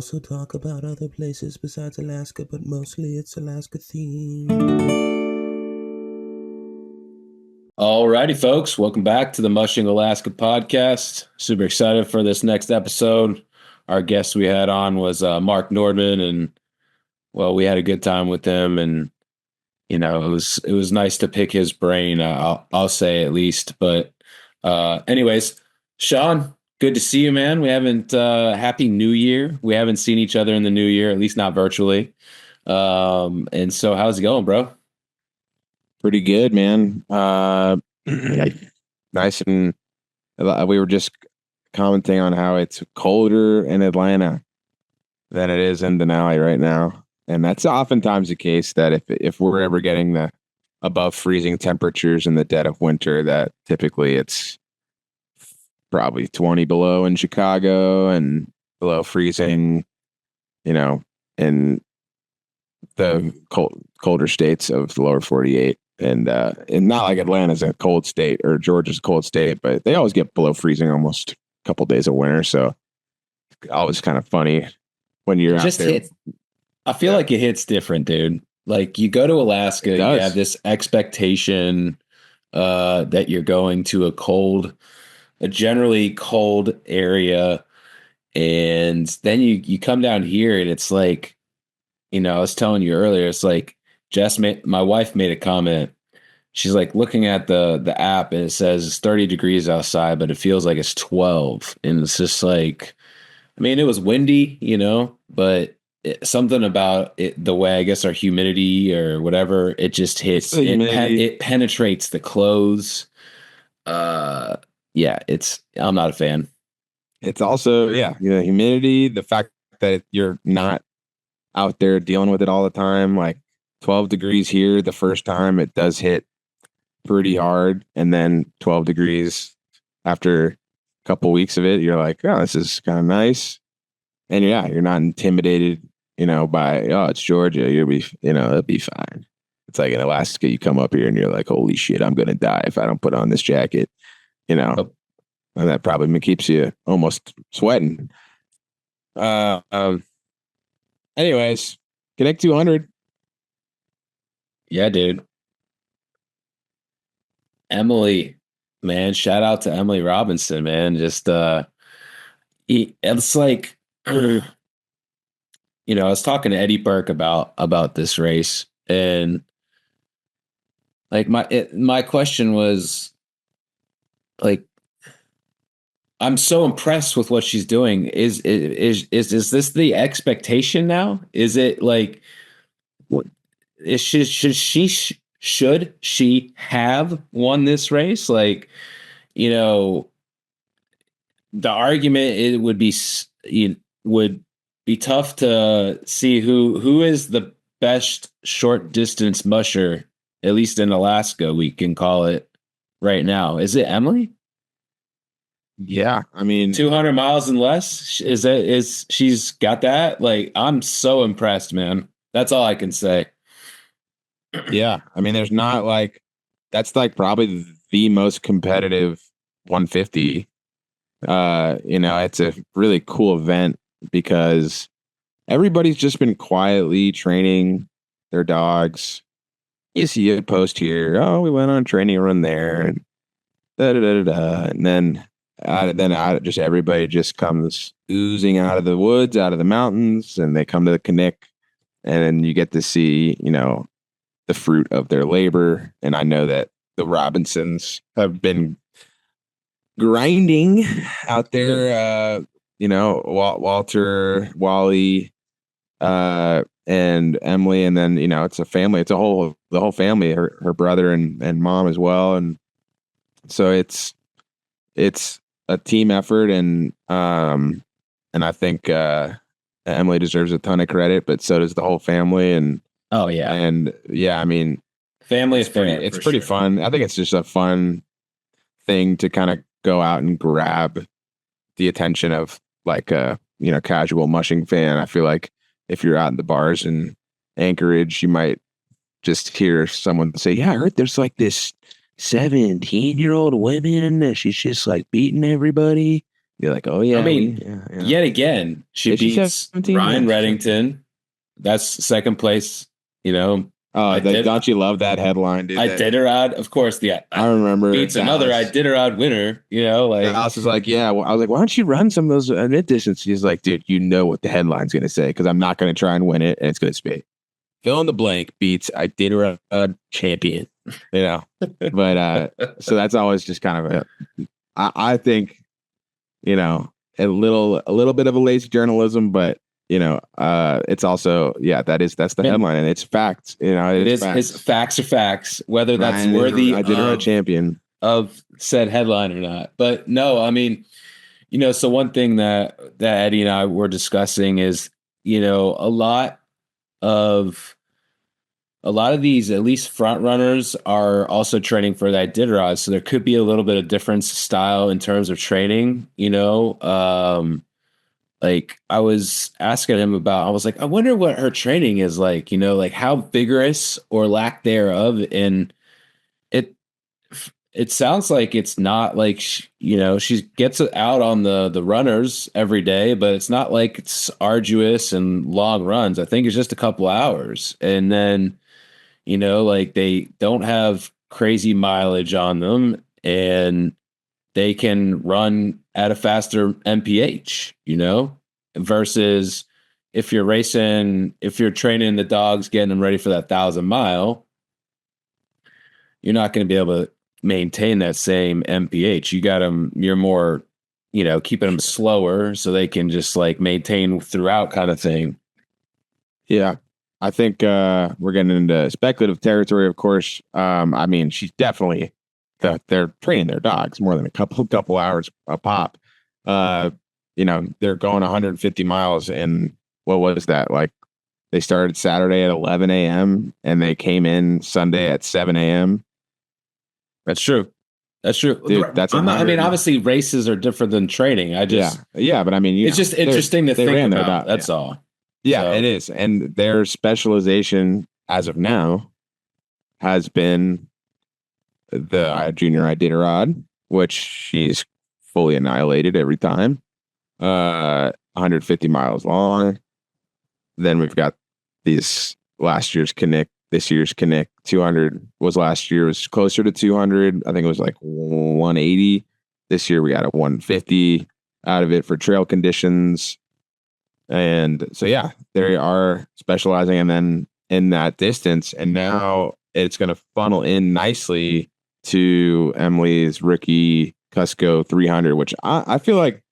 also talk about other places besides Alaska, but mostly it's Alaska themed. Alrighty, folks, welcome back to the Mushing Alaska podcast. Super excited for this next episode. Our guest we had on was Mark Nordman, and well, we had a good time with him, and it was nice to pick his brain. I'll say at least. But anyways, Sean, good to see you, man. We haven't Happy New Year. We haven't seen each other in the new year, at least not virtually. And so, how's it going, bro? Pretty good, man. Nice, and we were just commenting on how it's colder in Atlanta than it is in Denali right now, and that's oftentimes the case. That if we're ever getting the above freezing temperatures in the dead of winter, that typically it's probably 20 below in Chicago and below freezing, in the colder states of the lower 48. And not like Atlanta's a cold state or Georgia's a cold state, but they always get below freezing almost a couple days of winter. So always kind of funny when you're out there. I feel like it hits different, dude. Like you go to Alaska, you have this expectation that you're going to a generally cold area. And then you come down here and it's like, I was telling you earlier, it's like my wife made a comment. She's like looking at the app and it says it's 30 degrees outside, but it feels like it's 12. And it's just like, I mean, it was windy, but something about it, the way I guess our humidity or whatever, it just hits, it penetrates the clothes. I'm not a fan. It's also, the humidity, the fact that you're not out there dealing with it all the time. Like 12 degrees here the first time, it does hit pretty hard, and then 12 degrees after a couple weeks of it, you're like, oh, this is kind of nice. And you're not intimidated, by, oh, it's Georgia, it'll be fine. It's like in Alaska, you come up here and you're like, holy shit, I'm gonna die if I don't put on this jacket, and that probably keeps you almost sweating. Anyways, Connect 200. Yeah, dude. Emily, man, shout out to Emily Robinson, man. Just it's like I was talking to Eddie Burke about this race, and like my question was like, I'm so impressed with what she's doing. Is this the expectation now? Is it like what should she have won this race? Like, the argument it would be tough to see who is the best short distance musher, at least in Alaska, we can call it right now. Is it Emily? Yeah, I mean, 200 miles and less. Is she's got that? Like, I'm so impressed, man. That's all I can say. Yeah, I mean, there's not like that's like probably the most competitive 150. It's a really cool event because everybody's just been quietly training their dogs. You see a post here, oh, we went on a training run there, and and then just everybody just comes oozing out of the woods, out of the mountains, and they come to the Knik, and then you get to see, the fruit of their labor. And I know that the Robinsons have been grinding out there, Walter, Wally, and Emily, and then, it's a family, the whole family, her brother and mom as well. And so it's a team effort, and I think Emily deserves a ton of credit, but so does the whole family. And oh yeah, and yeah, I mean, family is it's pretty fun. I think it's just a fun thing to kind of go out and grab the attention of like a casual mushing fan. I feel like if you're out in the bars in Anchorage, you might just hear someone say, "Yeah, I heard there's like this 17-year-old woman that she's just like beating everybody." You're like, oh yeah. I mean, yet again, she beats Ryan Reddington. That's second place. Oh, don't you love that headline, dude? Iditarod, of course. I remember beats another Iditarod winner. Dallas is like, yeah. Well, I was like, why don't you run some of those mid distance? He's like, dude, you know what the headline's going to say because I'm not going to try and win it, and it's going to be fill in the blank beats Iditarod champion. But so that's always just kind of I think a little bit of a lazy journalism, but it's also that's the headline and it's facts. It is facts. His facts are facts, whether that's Ryan worthy of champion of said headline or not. But no, I mean, so one thing that Eddie and I were discussing is, a lot of these, at least front runners, are also training for that Iditarod. So there could be a little bit of difference style in terms of training, like I was asking him about, I was like, I wonder what her training is like, like how vigorous or lack thereof. And it sounds like it's not like, she gets out on the runners every day, but it's not like it's arduous and long runs. I think it's just a couple hours. And then, like they don't have crazy mileage on them and they can run at a faster MPH, versus if you're training the dogs, getting them ready for that 1,000-mile, you're not going to be able to maintain that same MPH. You're more, keeping them slower so they can just like maintain throughout kind of thing. Yeah. I think we're getting into speculative territory, of course. I mean, she's definitely they're training their dogs more than a couple hours a pop. They're going 150 miles and what was that? Like they started Saturday at 11 a.m. and they came in Sunday at 7 a.m. That's true. Dude, obviously races are different than training. But I mean, it's just interesting to think about. That's all. Yeah, it is. And their specialization as of now has been the junior Iditarod, which she's fully annihilated every time. 150 miles long. Then we've got these last year's Kinnick, this year's Kinnick. 200 was last year, was closer to 200. I think it was like 180. This year we got a 150 out of it for trail conditions. And so, they are specializing and then in that distance. And now it's going to funnel in nicely to Emily's rookie Cusco 300, which I feel like,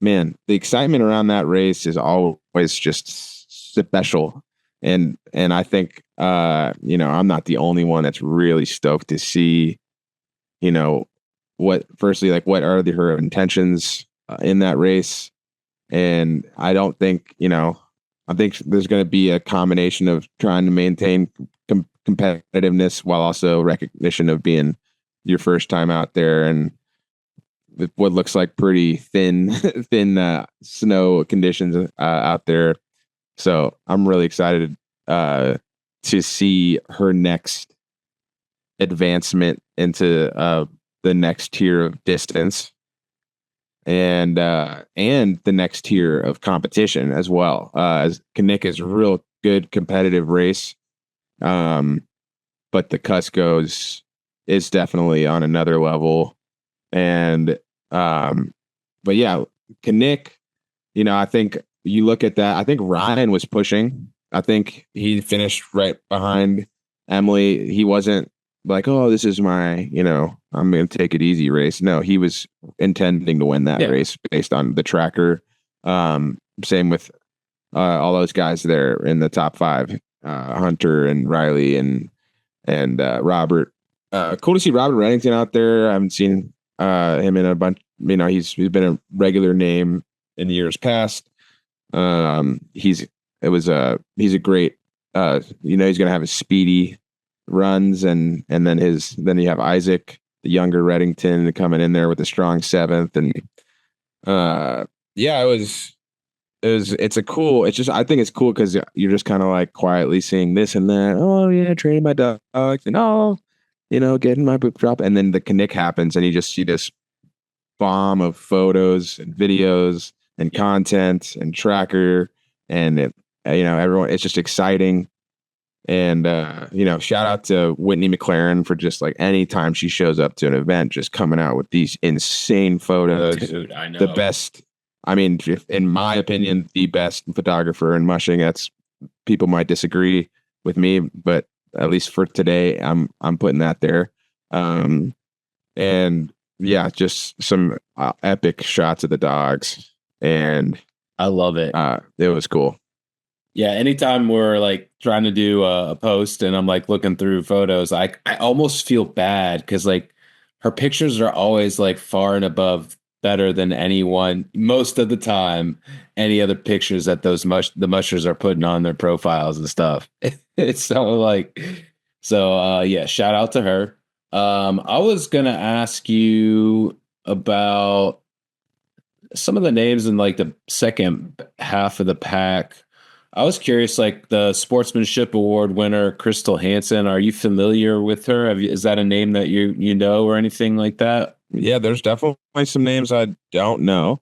man, the excitement around that race is always just special. And I think, I'm not the only one that's really stoked to see, what are her intentions in that race. And I don't think, I think there's going to be a combination of trying to maintain competitiveness while also recognition of being your first time out there and with what looks like pretty thin snow conditions out there. So I'm really excited to see her next advancement into the next tier of distance. And the next tier of competition as well. As Kinnick is a real good competitive race, but the Cuscos is definitely on another level. And but yeah, Kinnick, I think you look at that. I think Ryan was pushing. I think he finished right behind Emily. He wasn't like, oh, this is my, I'm going to take it easy race. No, he was intending to win that race based on the tracker. Same with all those guys there in the top 5, Hunter and Riley and Robert. Cool to see Robert Reddington out there. I haven't seen him in a bunch. He's been a regular name in the years past. He's a great. He's going to have a speedy runs and then you have Isaac, the younger Reddington, coming in there with a strong 7th. And I think it's cool because you're just kind of like quietly seeing this and that. Oh yeah, training my dogs and getting my book drop. And then the Kinnick happens and you just see this bomb of photos and videos and content and tracker, and everyone. It's just exciting. And shout out to Whitney McLaren for just like any time she shows up to an event, just coming out with these insane photos. Dude, I know. The best. I mean, in my opinion, the best photographer in mushing. That's people might disagree with me, but at least for today, I'm putting that there. And yeah, just some epic shots of the dogs, and I love it. It was cool. Yeah, anytime we're like trying to do a post and I'm like looking through photos, I almost feel bad because like her pictures are always like far and above better than anyone most of the time any other pictures that the mushers are putting on their profiles and stuff. It's so yeah, shout out to her. I was gonna ask you about some of the names in like the second half of the pack. I was curious, like the Sportsmanship Award winner, Crystal Hansen. Are you familiar with her? Is that a name that you know or anything like that? Yeah, there's definitely some names I don't know,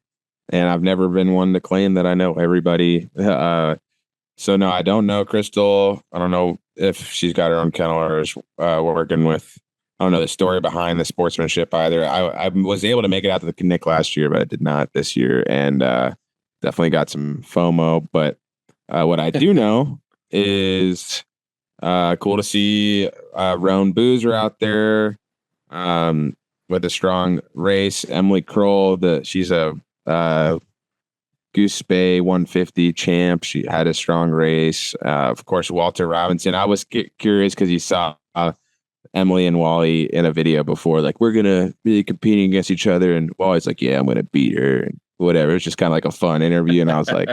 and I've never been one to claim that I know everybody. So no, I don't know Crystal. I don't know if she's got her own kennel or is working with. I don't know the story behind the sportsmanship either. I was able to make it out to the Nick last year, but I did not this year, and definitely got some FOMO. But what I do know is cool to see Roan Boozer out there with a strong race. Emily Kroll, she's a Goose Bay 150 champ. She had a strong race. Of course, Walter Robinson. I was curious because you saw Emily and Wally in a video before, like, we're going to be competing against each other. And Wally's like, yeah, I'm going to beat her and whatever. It's just kind of like a fun interview. And I was like,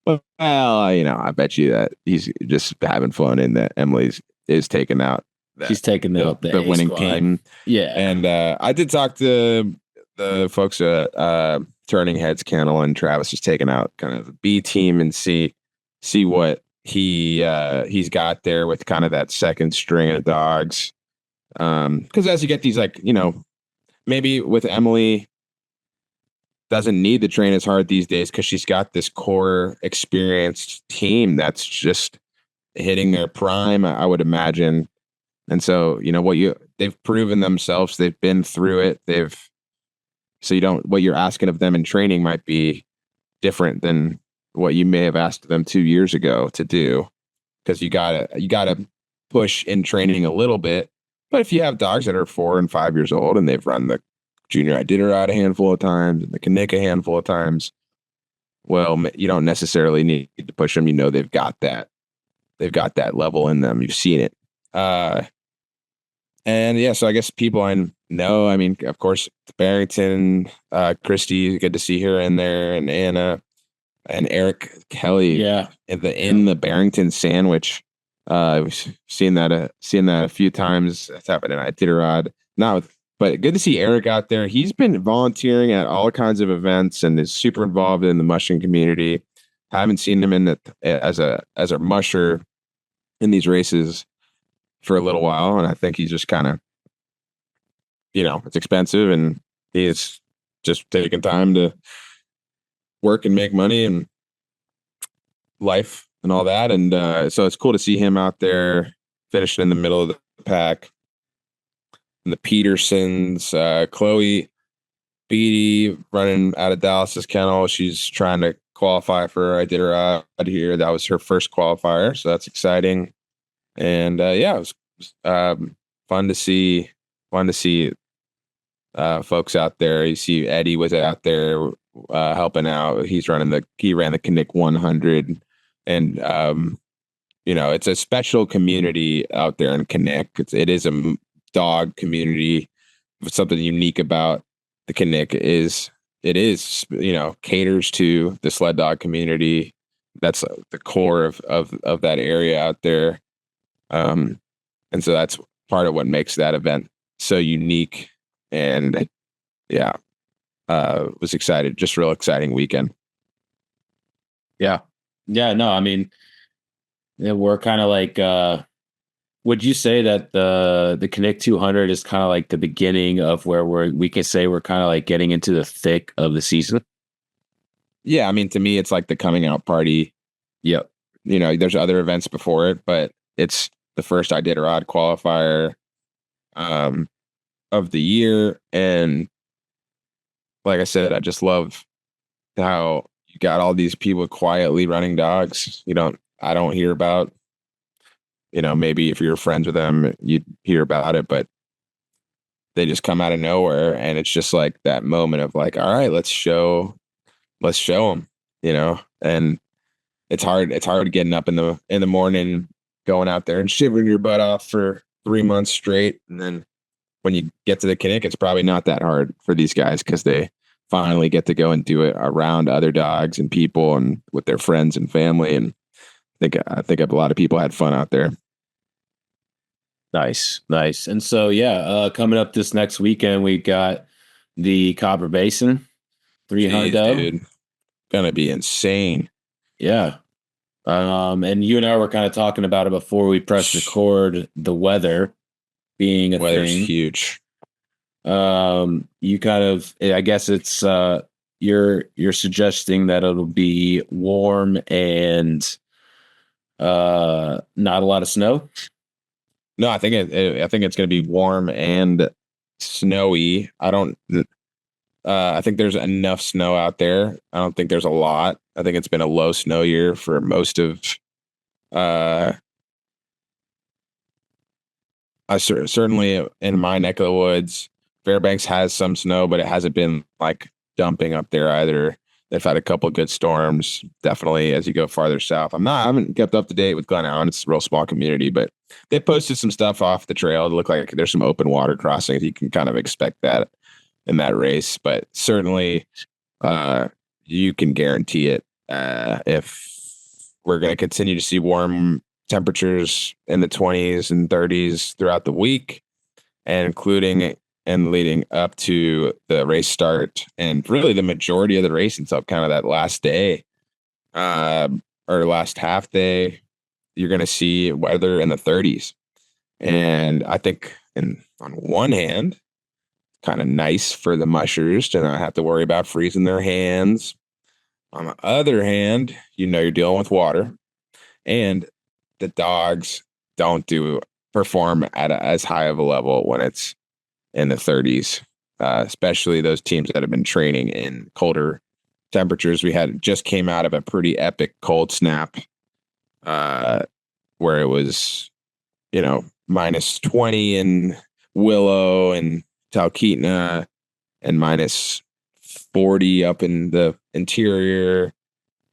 well, I bet you that he's just having fun and that Emily is taking out. She's taking the winning squad. team. Yeah. And I did talk to the folks at Turning Heads Kennel, and Travis is taking out kind of the B team and see what he's got there with kind of that second string of dogs. Because as you get these, like, maybe with Emily, doesn't need to train as hard these days because she's got this core experienced team that's just hitting their prime, I would imagine. And so, they've proven themselves, they've been through it. What you're asking of them in training might be different than what you may have asked them 2 years ago to do, because you gotta push in training a little bit. But if you have dogs that are 4 and 5 years old and they've run the junior Iditarod a handful of times and the Knick a handful of times, well, you don't necessarily need to push them. They've got that level in them. You've seen it. And yeah, so I guess people I know, I mean, of course, Barrington, Christy, good to see her in there, and Anna and Eric Kelly. Yeah. In the Barrington sandwich. We've seen that a few times. That's happened in Iditarod. But good to see Eric out there. He's been volunteering at all kinds of events and is super involved in the mushing community. I haven't seen him as a musher in these races for a little while, and I think he's just kind of, it's expensive, and he's just taking time to work and make money and life and all that. And so it's cool to see him out there finishing in the middle of the pack. And the Petersons, Chloe Beatty running out of Dallas's kennel. She's trying to qualify for Iditarod here. That was her first qualifier, so that's exciting. And yeah, it was fun to see folks out there. You see Eddie was out there helping out. He ran the Knick 100, and it's a special community out there in Knick. It is a dog community. Something unique about the Knick is it is caters to the sled dog community. That's the core of that area out there. And so that's part of what makes that event so unique. And yeah, was excited. Just real exciting weekend. Yeah. Yeah. No, I mean, we're kind of like would you say that the Connect 200 is kind of like the beginning of where we can say we're kind of like getting into the thick of the season? Yeah, I mean, to me, it's like the coming out party. Yep. There's other events before it, but it's the first Iditarod qualifier of the year. And like I said, I just love how you got all these people quietly running dogs. I don't hear about, maybe if you're friends with them, you'd hear about it, but they just come out of nowhere. And it's just like that moment of like, all right, let's show them, and it's hard getting up in the morning, going out there and shivering your butt off for 3 months straight. And then when you get to the Kinnick, it's probably not that hard for these guys because they finally get to go and do it around other dogs and people and with their friends and family. And I think a lot of people had fun out there. Nice. And so, coming up this next weekend, we got the Copper Basin 300. Jeez, dude, gonna be insane. Yeah. And you and I were kind of talking about it before we pressed record, the weather being a Weather's thing. huge. You kind of, I guess it's, you're suggesting that it'll be warm and not a lot of snow. No, I think it's going to be warm and snowy. I think there's enough snow out there. I don't think there's a lot. I think it's been a low snow year for most of. Certainly in my neck of the woods, Fairbanks has some snow, but it hasn't been like dumping up there either. They've had a couple of good storms, definitely as you go farther south. I haven't kept up to date with Glen Allen. It's a real small community, but they posted some stuff off the trail. It looked like there's some open water crossings. You can kind of expect that in that race, but certainly you can guarantee it if we're going to continue to see warm temperatures in the 20s and 30s throughout the week, and including and leading up to the race start, and really the majority of the race until kind of that last day or last half day, you're going to see weather in the 30s. And I think on one hand, kind of nice for the mushers to not have to worry about freezing their hands. On the other hand, you're dealing with water, and the dogs don't perform at as high of a level when it's in the 30s, especially those teams that have been training in colder temperatures. We just came out of a pretty epic cold snap where it was, minus 20 in Willow and Talkeetna and minus 40 up in the interior.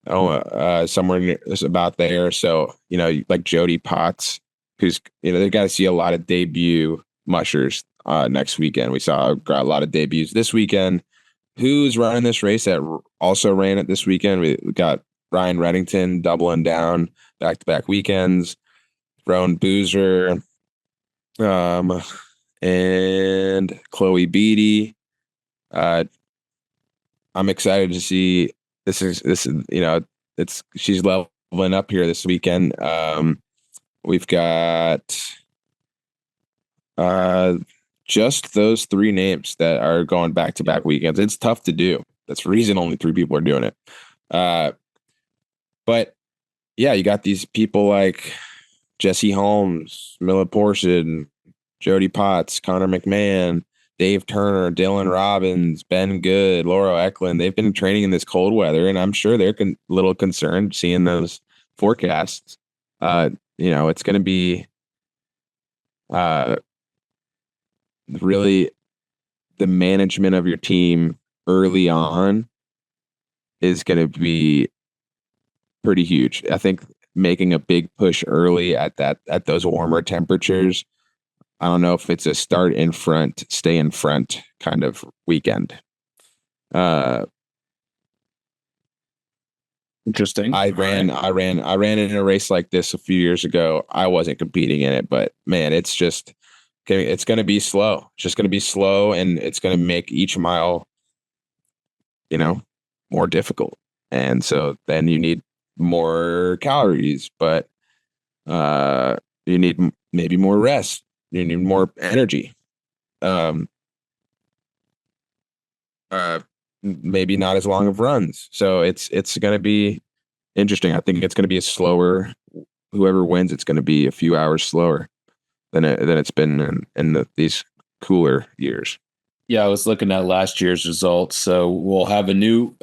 Somewhere about there. So, like Jody Potts, who's, they've got to see a lot of debut mushers next weekend. We got a lot of debuts this weekend. Who's running this race that also ran it this weekend? We got Ryan Reddington doubling down back-to-back weekends. Roan Boozer, and Chloe Beatty. I'm excited to see this is she's leveling up here this weekend. We've got just those three names that are going back-to-back weekends. It's tough to do. That's the reason only three people are doing it. But yeah, you got these people like Jesse Holmes, Mila Portion, Jody Potts, Connor McMahon, Dave Turner, Dylan Robbins, Ben Good, Laura Eklund. They've been training in this cold weather, and I'm sure they're a little concerned seeing those forecasts. It's going to be really the management of your team early on is going to be pretty huge. I think making a big push early at those warmer temperatures. I don't know if it's a start in front, stay in front kind of weekend. Interesting. I ran in a race like this a few years ago. I wasn't competing in it, but man, it's going to be slow. It's just going to be slow, and it's going to make each mile, more difficult. And so then you need more calories, but you need maybe more rest. You need more energy. Um, Maybe not as long of runs. So it's going to be interesting. I think it's going to be a slower. Whoever wins, it's going to be a few hours slower than it's been in these cooler years. Yeah, I was looking at last year's results. So we'll have a new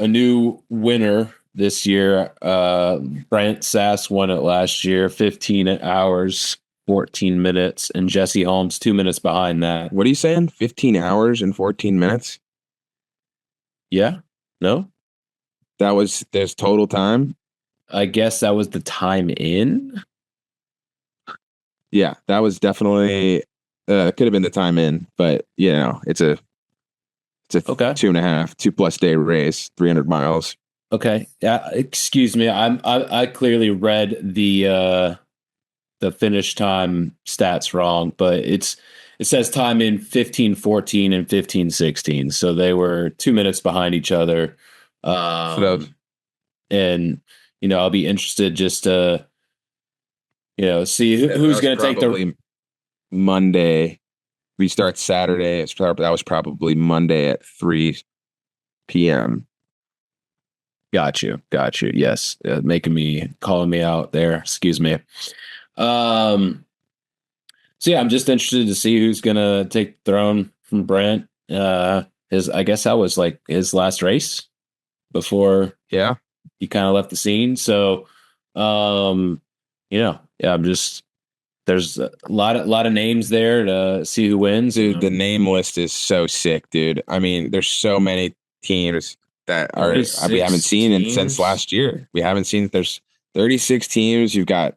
winner this year. Brent Sass won it last year, 15 hours, 14 minutes, and Jesse Holmes 2 minutes behind that. What are you saying? 15 hours and 14 minutes? Yeah? No? That was there's total time? I guess that was the time in. Yeah, that was definitely it could have been the time in, but it's a Okay. 2.5, 2+ day race, 300 miles. Okay. Yeah. Excuse me. I clearly read the finish time stats wrong, but it says time in 15:14 and 15:16. So they were 2 minutes behind each other. And I'll be interested just to see who's going to take the Monday. We start Saturday. That was probably Monday at 3 p.m. Got you. Yes, calling me out there. Excuse me. So yeah, I'm just interested to see who's gonna take the throne from Brent. I guess that was like his last race before he kind of left the scene. So I'm just there's a lot of names there to see who wins. Dude, the name list is so sick, dude. I mean, there's so many teams that we haven't seen since last year. We haven't seen. There's 36 teams. You've got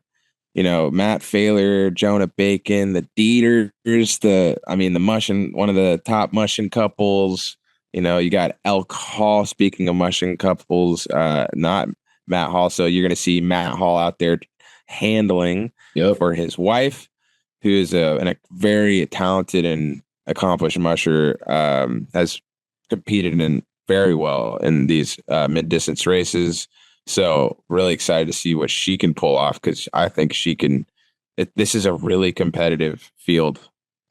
Matt Failer, Jonah Bacon, the Dieters, the Mushing, one of the top Mushing couples. You got Elk Hall. Speaking of Mushing couples, not Matt Hall. So you're going to see Matt Hall out there handling for his wife, who is a very talented and accomplished musher, has competed in very well in these mid-distance races. So really excited to see what she can pull off, because I think she can. This is a really competitive field.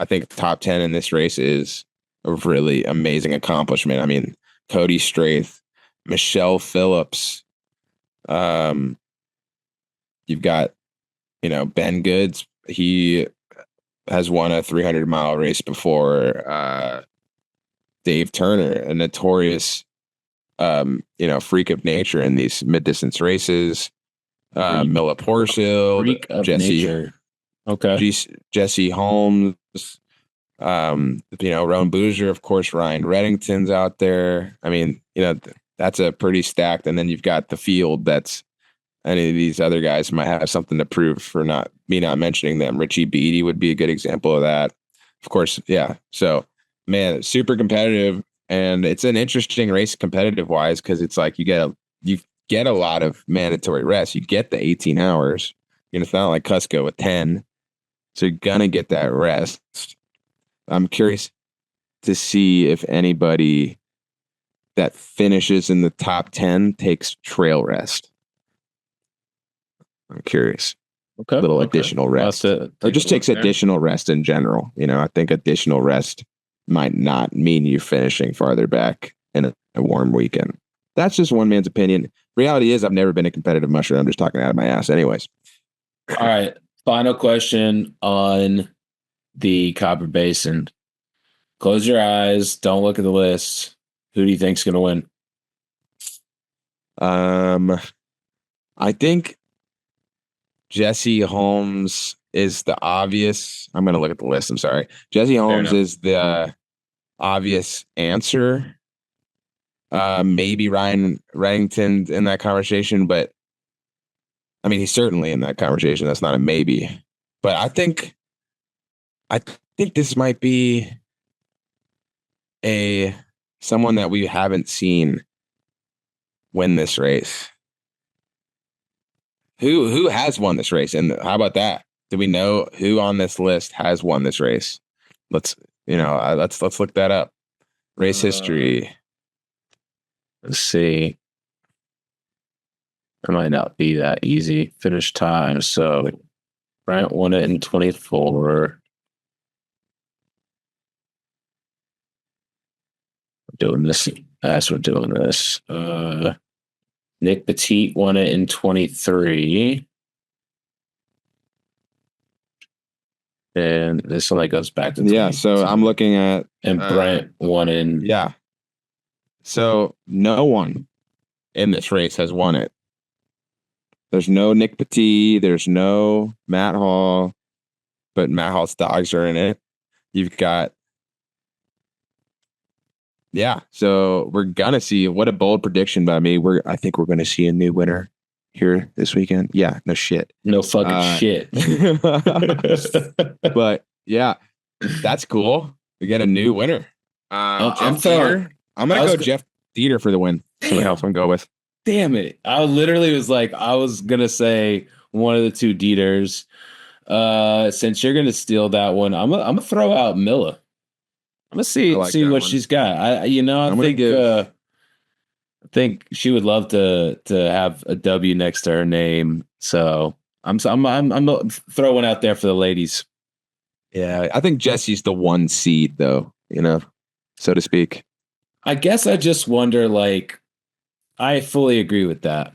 I think top 10 in this race is a really amazing accomplishment. I mean, Cody Straith, Michelle Phillips. You've got, Ben Goods. He has won a 300-mile race before. Dave Turner, a notorious, freak of nature in these mid-distance races. Milla Porfield, Jesse, Jesse Holmes, Roan Bouger, of course, Ryan Reddington's out there. I mean, that's a pretty stacked. And then you've got the field that's any of these other guys might have something to prove for not mentioning them. Richie Beatty would be a good example of that. Of course, yeah. So, man, super competitive, and it's an interesting race competitive wise, because it's like you get a lot of mandatory rest. You get the 18 hours. It's not like Cusco with 10, so you're gonna get that rest. I'm curious to see if anybody that finishes in the top 10 takes trail rest. I'm curious. Okay. Little additional rest. Or just takes additional rest in general. I think additional rest might not mean you finishing farther back in a warm weekend. That's just one man's opinion. Reality is, I've never been a competitive musher. I'm just talking out of my ass anyways. All right. Final question on the Copper Basin. Close your eyes. Don't look at the list. Who do you think's going to win? I think Jesse Holmes is the obvious. I'm going to look at the list. I'm sorry. Jesse Holmes is the obvious answer. Maybe Ryan Reddington in that conversation, but I mean, he's certainly in that conversation. That's not a maybe. But I think this might be someone that we haven't seen win this race. Who has won this race? And how about that? Do we know who on this list has won this race? Let's look that up. Race history. Let's see. It might not be that easy. Finish time. So Bryant won it in 24. Doing this as we're doing this. Nick Petit won it in 23. And this only goes back to 20. So I'm looking at and Bryant won in. Yeah. So no one in this race has won it. There's no Nick Petit. There's no Matt Hall, but Matt Hall's dogs are in it. You've got. Yeah. So we're gonna see. What a bold prediction by me. I think we're gonna see a new winner here this weekend. Yeah. No shit. No fucking shit. But yeah, that's cool. We get a new winner. I'm gonna go Jeff Dieter for the win. Something else I'm gonna go with. Damn it. I literally was like, I was gonna say one of the two Dieters. Since you're gonna steal that one, I'm gonna throw out Milla. I'm gonna see what one. She's got. I think she would love to have a W next to her name. So I'm throwing out there for the ladies. Yeah, I think Jesse's the 1 seed, though. So to speak. I guess I just wonder. Like, I fully agree with that.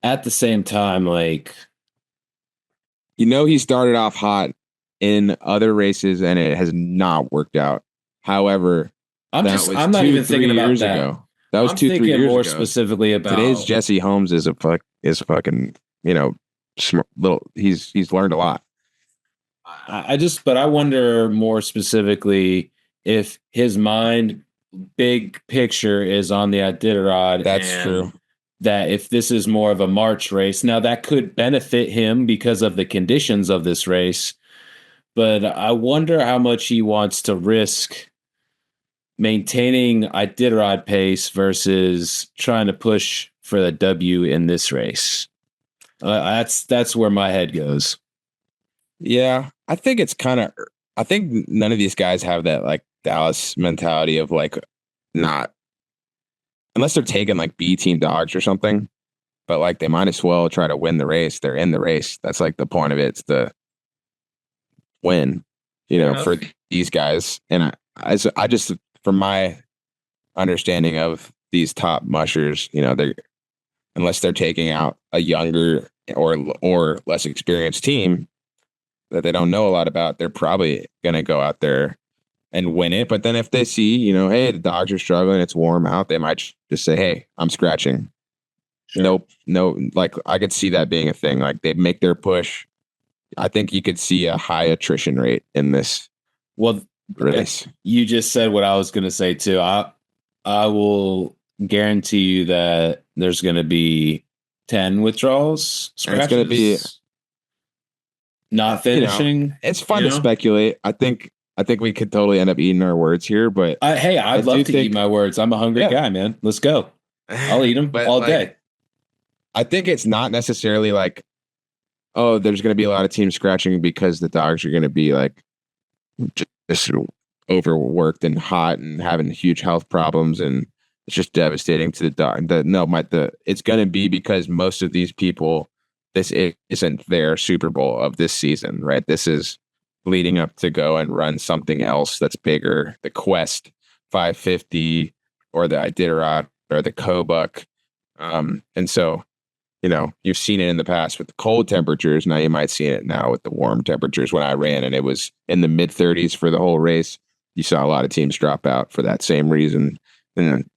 At the same time, like, he started off hot in other races, and it has not worked out. However, I'm not even thinking about that. Ago. That was 2-3 years more ago. Specifically about today's Jesse Holmes is fucking little. He's learned a lot. But I wonder more specifically if his mind, big picture, is on the Iditarod. That's true. That if this is more of a March race, now that could benefit him because of the conditions of this race. But I wonder how much he wants to risk maintaining Iditarod pace versus trying to push for the W in this race. That's where my head goes. Yeah, I think it's I think none of these guys have that like Dallas mentality of like not, unless they're taking like B team dogs or something, but like they might as well try to win the race. They're in the race. That's like the point of it. It's the win, for these guys. And I just, from my understanding of these top mushers, unless they're taking out a younger or less experienced team that they don't know a lot about, they're probably going to go out there and win it. But then if they see, hey, the dogs are struggling, it's warm out, they might just say, hey, I'm scratching. Sure. Nope. No, like I could see that being a thing. Like they make their push. I think you could see a high attrition rate in this race. You just said what I was going to say too. I will guarantee you that there's going to be 10 withdrawals. It's going to be not finishing. It's fun to speculate. I think we could totally end up eating our words here, but hey, I'd love to eat my words. I'm a hungry guy, man. Let's go. I'll eat them all day. I think it's not necessarily like, oh, there's going to be a lot of teams scratching because the dogs are going to be like just overworked and hot and having huge health problems, and it's just devastating to the dog. It's going to be because most of these people, this isn't their Super Bowl of this season, right? This is leading up to go and run something else that's bigger, the Quest 550 or the Iditarod or the Kobuk. And so, you've seen it in the past with the cold temperatures. Now you might see it now with the warm temperatures. When I ran and it was in the mid 30s for the whole race, you saw a lot of teams drop out for that same reason. And,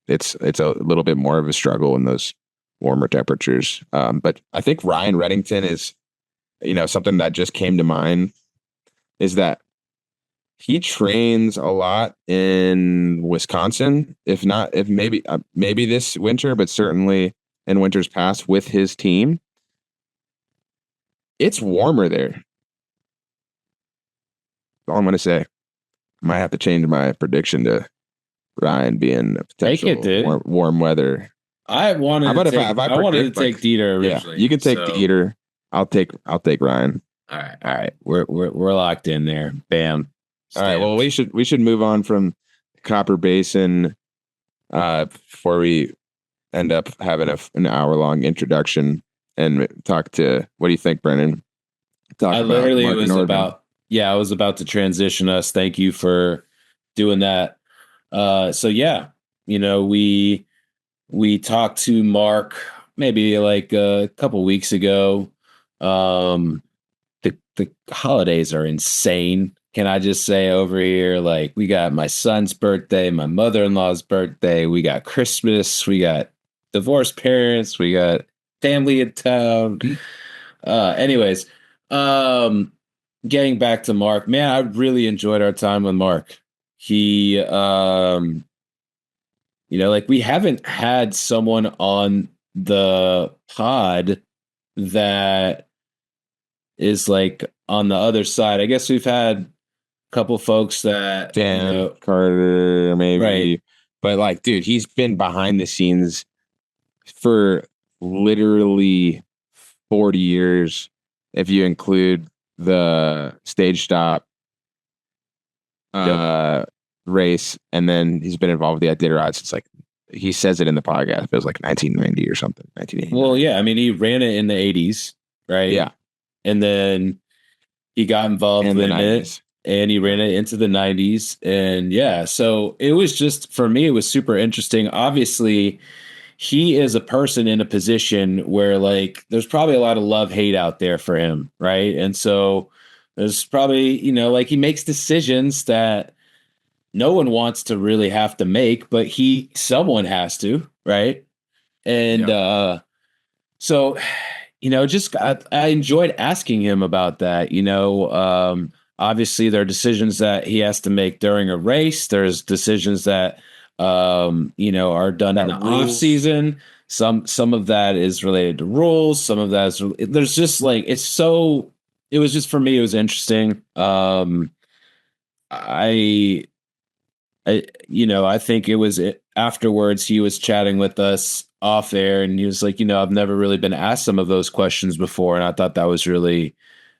it's a little bit more of a struggle in those warmer temperatures. But I think Ryan Reddington is, something that just came to mind is that he trains a lot in Wisconsin, if maybe this winter, but certainly in winters past with his team. It's warmer there. All I'm going to say. I might have to change my prediction to Ryan being a potential warm weather. I wanted to take Dieter originally. Yeah, you can take Dieter. I'll take Ryan. All right. We're locked in there. Bam. All right. Well, we should move on from Copper Basin before we end up having an hour-long introduction. and talk to, what do you think, Brennan? I literally was I was about to transition us. Thank you for doing that. So yeah, we talked to Mark maybe like a couple weeks ago. The holidays are insane. Can I just say over here, like we got my son's birthday, my mother-in-law's birthday, we got Christmas, we got divorced parents, we got family in town. Anyways, getting back to Mark, man, I really enjoyed our time with Mark. He like we haven't had someone on the pod that is like on the other side. I guess we've had a couple folks that Dan Carter, maybe, right. But like, dude, he's been behind the scenes for literally 40 years, if you include the stage stop race, and then he's been involved with the Iditarod since, like, he says it in the podcast, it was like 1990 or something, 1980. Well, yeah, I mean, he ran it in the 80s, right? Yeah. And then he got involved in it, and he ran it into the 90s. And yeah, so it was just, for me, it was super interesting. Obviously, he is a person in a position where, like, there's probably a lot of love-hate out there for him, right? And so there's probably, like, he makes decisions that no one wants to really have to make, but someone has to, right? And so, just I enjoyed asking him about that. Obviously there are decisions that he has to make during a race. There's decisions that are done in the off season. Some of that is related to rules. Some of that is, there's just like, it was just, for me, it was interesting. I think it was afterwards he was chatting with us off air, and he was like, I've never really been asked some of those questions before, and I thought that was really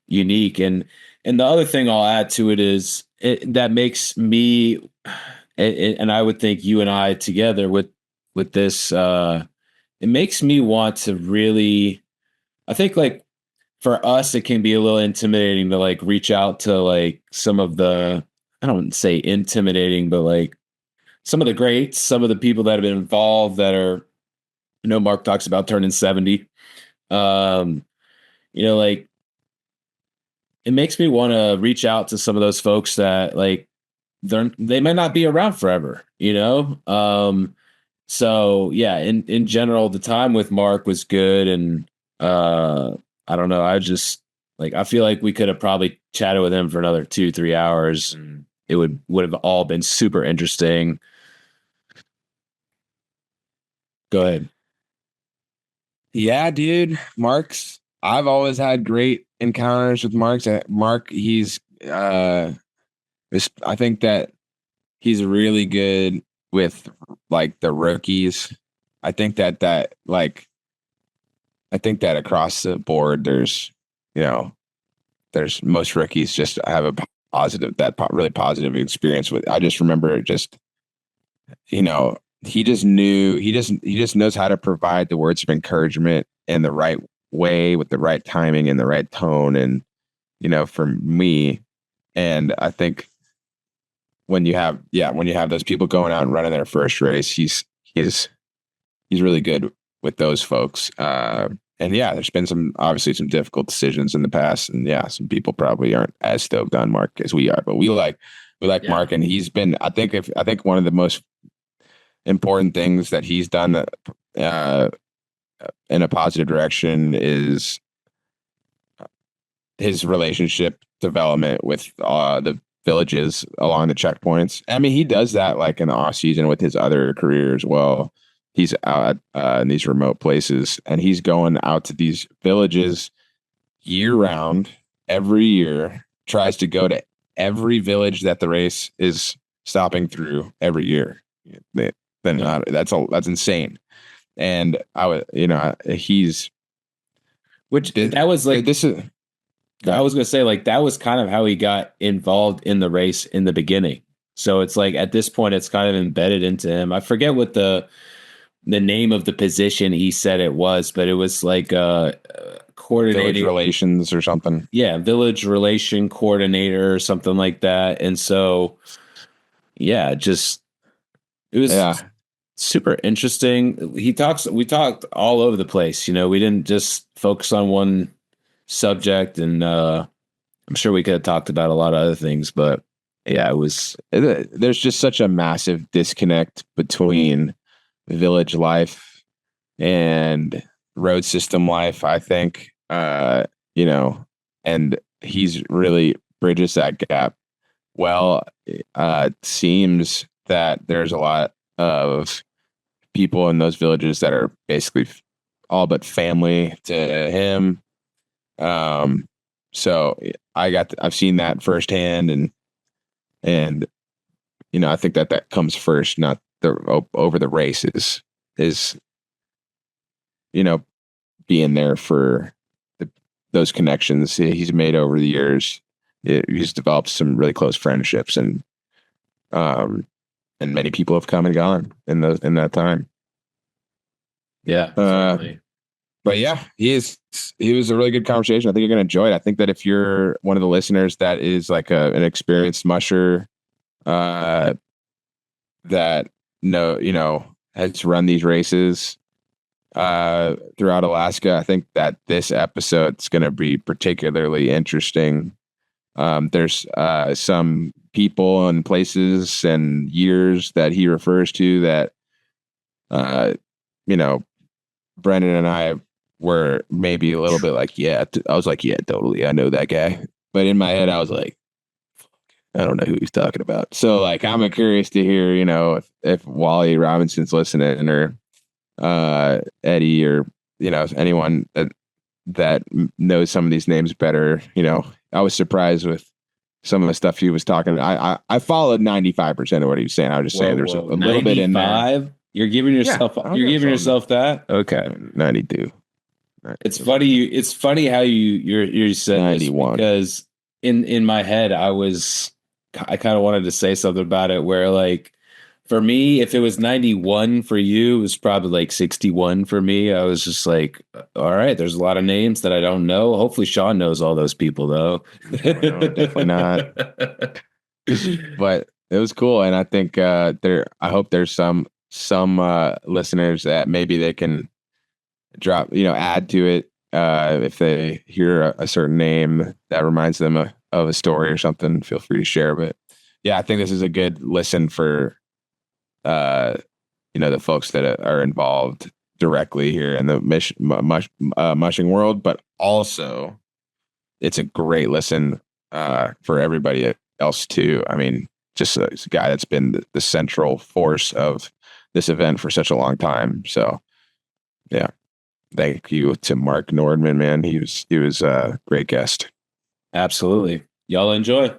unique. And the other thing I'll add to it is that makes me, and I would think you and I together with this, it makes me want to really, I think, like, for us, it can be a little intimidating to like reach out to like some of the, I don't say intimidating, but like some of the greats, some of the people that have been involved that are, Mark talks about turning 70. Like, it makes me want to reach out to some of those folks that, like, they might not be around forever, so yeah, in general, the time with Mark was good. And I don't know, I just, like, I feel like we could have probably chatted with him for another 2-3 hours, and it would have all been super interesting. Go ahead. Yeah, dude. I've always had great encounters with Mark. He's I think that he's really good with like the rookies. I think that across the board, there's most rookies just have a really positive experience with. I just remember he just knows how to provide the words of encouragement in the right way, with the right timing and the right tone. And, for me, and I think when you have those people going out and running their first race, he's really good with those folks. And yeah, there's been obviously some difficult decisions in the past, and yeah, some people probably aren't as stoked on Mark as we are, but we like Mark, and he's been, I think one of the most important things that he's done in a positive direction is his relationship development with the villages along the checkpoints. I mean, he does that like in the off season with his other career as well. He's out in these remote places, and he's going out to these villages year round, every year, tries to go to every village that the race is stopping through every year. That's insane. And I was going to say, like, that was kind of how he got involved in the race in the beginning. So it's like, at this point, it's kind of embedded into him. I forget what the the name of the position he said it was, but it was like coordinating village relations or something. Yeah, village relation coordinator or something like that. And so, yeah, it was super interesting. We talked all over the place. We didn't just focus on one subject, and I'm sure we could have talked about a lot of other things, but yeah, there's just such a massive disconnect between village life and road system life, I think. And he's really bridges that gap. Well, it seems that there's a lot of people in those villages that are basically all but family to him. So I've seen that firsthand, and I think that comes first, not over the races is being there for those connections he's made over the years. He's developed some really close friendships, and many people have come and gone in that time. Yeah, certainly. But yeah, he was a really good conversation. I think you're going to enjoy it. I think that if you're one of the listeners that is like an experienced musher, that has run these races throughout Alaska, I think that this episode's going to be particularly interesting. There's some people and places and years that he refers to that, Brendan and I were maybe a little bit like, I was like, yeah, totally, I know that guy. But in my head, I was like, I don't know who he's talking about. So like, I'm curious to hear, if Wally Robinson's listening, or Eddie, or anyone that knows some of these names better. I was surprised with some of the stuff he was talking. I followed 95% of what he was saying. I was just saying there's a little bit in there. You're giving yourself yourself that? Okay. 92. It's funny how you said 91, because in my head I kind of wanted to say something about it, where like, for me, if it was 91 for you, it was probably like 61 for me. I was just like, all right, there's a lot of names that I don't know. Hopefully Sean knows all those people, though. No, definitely not. But it was cool. And I think I hope there's some listeners that maybe they can drop, add to it if they hear a certain name that reminds them of a story or something. Feel free to share. But yeah, I think this is a good listen for the folks that are involved directly here in the mushing world, but also it's a great listen for everybody else too. I mean, just a guy that's been the central force of this event for such a long time. So yeah, thank you to Mark Nordman, man. He was a great guest. Absolutely. Y'all enjoy.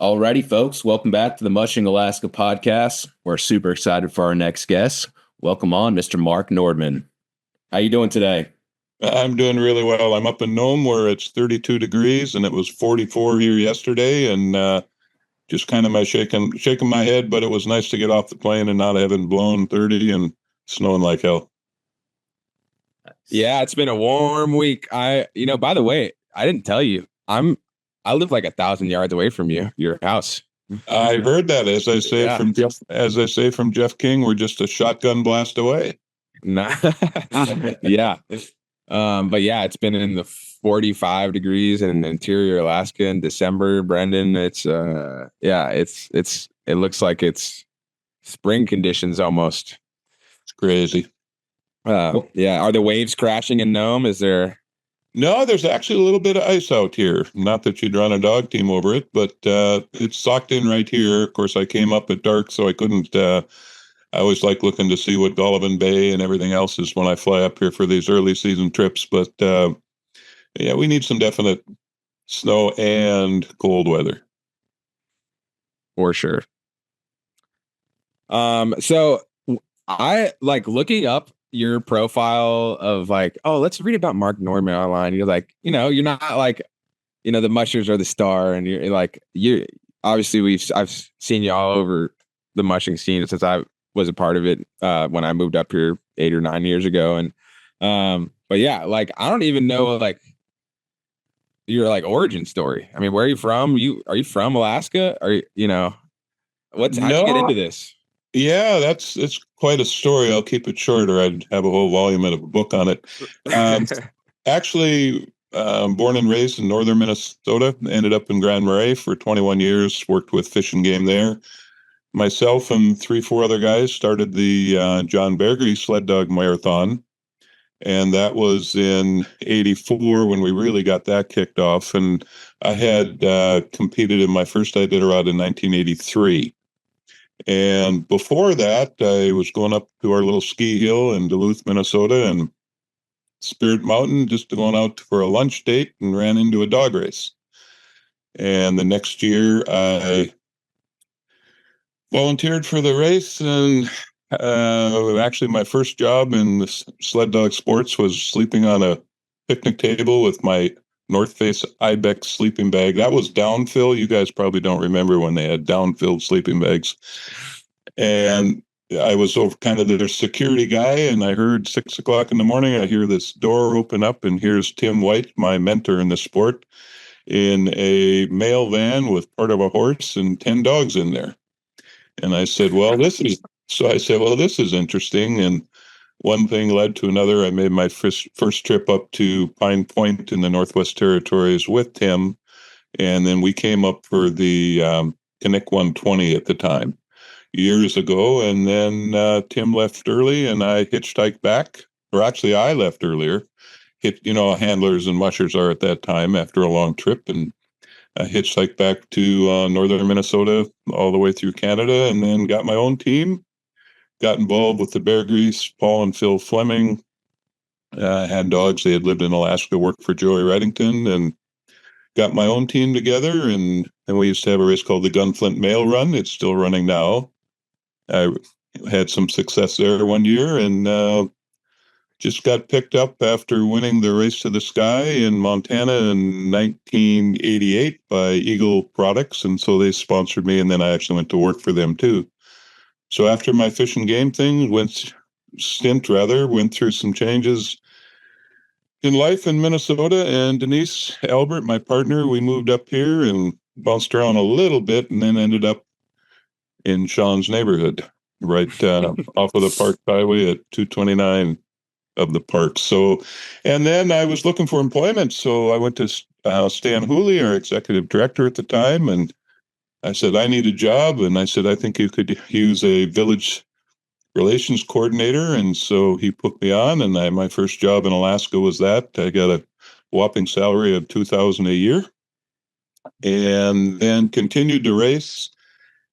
Alrighty, folks. Welcome back to the Mushing Alaska podcast. We're super excited for our next guest. Welcome on, Mr. Mark Nordman. How you doing today? I'm doing really well. I'm up in Nome where it's 32 degrees, and it was 44 here yesterday, and just kind of shaking my head, but it was nice to get off the plane and not having blown 30 and snowing like hell. Yeah, it's been a warm week. By the way, I didn't tell you, I live like 1,000 yards away from your house. I heard that, as I say from Jeff King, we're just a shotgun blast away. Yeah. But yeah, it's been in the 45 degrees in interior Alaska in December, Brendan. It's it looks like it's spring conditions almost. It's crazy. Yeah. Are the waves crashing in Nome? Is there? No, there's actually a little bit of ice out here. Not that you'd run a dog team over it, but it's socked in right here. Of course, I came up at dark, so I couldn't. I always like looking to see what Golovin Bay and everything else is when I fly up here for these early season trips. But yeah, we need some definite snow and cold weather. For sure. So I like looking up your profile of like, oh, let's read about Mark Nordman online. You're like, you're not like, the mushers are the star, and you're like, obviously I've seen you all over the mushing scene since I was a part of it when I moved up here 8 or 9 years ago. And but yeah, like I don't even know like your like origin story. I mean, where are you from? Are you from Alaska? Are you know how'd you get into this? Yeah, it's quite a story. I'll keep it short, or I'd have a whole volume of a book on it. Actually, born and raised in northern Minnesota, ended up in Grand Marais for 21 years, worked with Fish and Game there. Myself and 3-4 other guys started the John Beargrease Sled Dog Marathon, and that was in '84 when we really got that kicked off. And I had competed in my first Iditarod in 1983. And before that, I was going up to our little ski hill in Duluth, Minnesota, and Spirit Mountain, just going out for a lunch date, and ran into a dog race. And the next year, I volunteered for the race. And actually, my first job in the sled dog sports was sleeping on a picnic table with my North Face Ibex sleeping bag. That was downfill. You guys probably don't remember when they had downfilled sleeping bags. And I was over kind of their security guy, and I heard 6 o'clock in the morning, I hear this door open up, and here's Tim White, my mentor in the sport, in a mail van with part of a horse and 10 dogs in there. And I said, well, this is interesting. And one thing led to another. I made my first trip up to Pine Point in the Northwest Territories with Tim. And then we came up for the Connect 120 at the time, years ago. And then Tim left early and I hitchhiked back. Or actually, I left earlier. Handlers and mushers are at that time after a long trip. And I hitchhiked back to northern Minnesota all the way through Canada, and then got my own team. Got involved with the Beargrease, Paul and Phil Fleming. Had dogs. They had lived in Alaska, worked for Joey Reddington, and got my own team together. And we used to have a race called the Gunflint Mail Run. It's still running now. I had some success there one year, and just got picked up after winning the Race to the Sky in Montana in 1988 by Eagle Products. And so they sponsored me, and then I actually went to work for them too. So after my Fish and Game thing, went through some changes in life in Minnesota. And Denise Albert, my partner, we moved up here and bounced around a little bit, and then ended up in Sean's neighborhood, right off of the Park Highway at 229 of the park. So, and then I was looking for employment. So I went to Stan Hooley, our executive director at the time, and I said, I need a job. And I said, I think you could use a village relations coordinator. And so he put me on, and my first job in Alaska was that. I got a whopping salary of $2,000 a year, and then continued to race,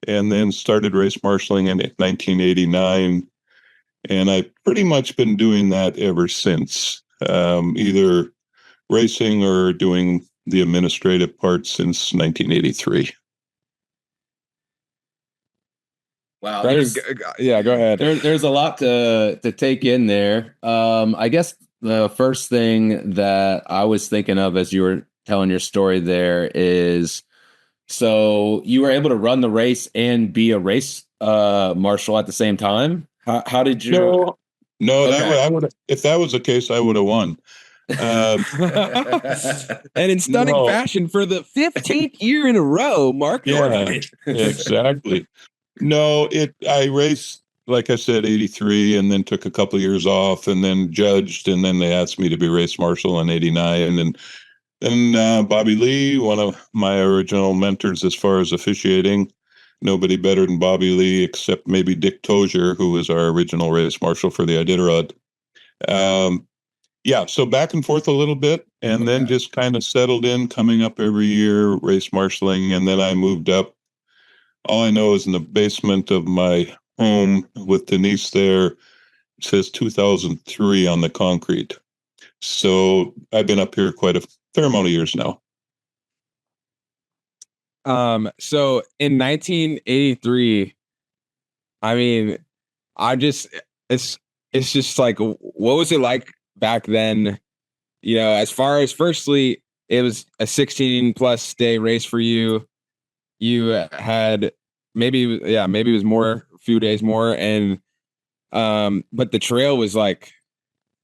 and then started race marshaling in 1989. And I've pretty much been doing that ever since, either racing or doing the administrative part since 1983. Wow. Yeah, go ahead. There's a lot to take in there. I guess the first thing that I was thinking of as you were telling your story there is, so you were able to run the race and be a race marshal at the same time? How did you? No, okay. I would. If that was the case, I would have won. And in stunning fashion for the 15th year in a row, Mark Nordman. Yeah, exactly. No, I raced, like I said, 83, and then took a couple of years off, and then judged, and then they asked me to be race marshal in 89, and then Bobby Lee, one of my original mentors as far as officiating. Nobody better than Bobby Lee, except maybe Dick Tozier, who was our original race marshal for the Iditarod. So back and forth a little bit, and then just kind of settled in, coming up every year, race marshaling, and then I moved up. All I know is in the basement of my home with Denise there, it says 2003 on the concrete. So I've been up here quite a fair amount of years now. So in 1983, I mean, it's just like, what was it like back then? You know, as far as firstly, it was a 16 plus day race for you. You had maybe it was more, a few days more. And But the trail was like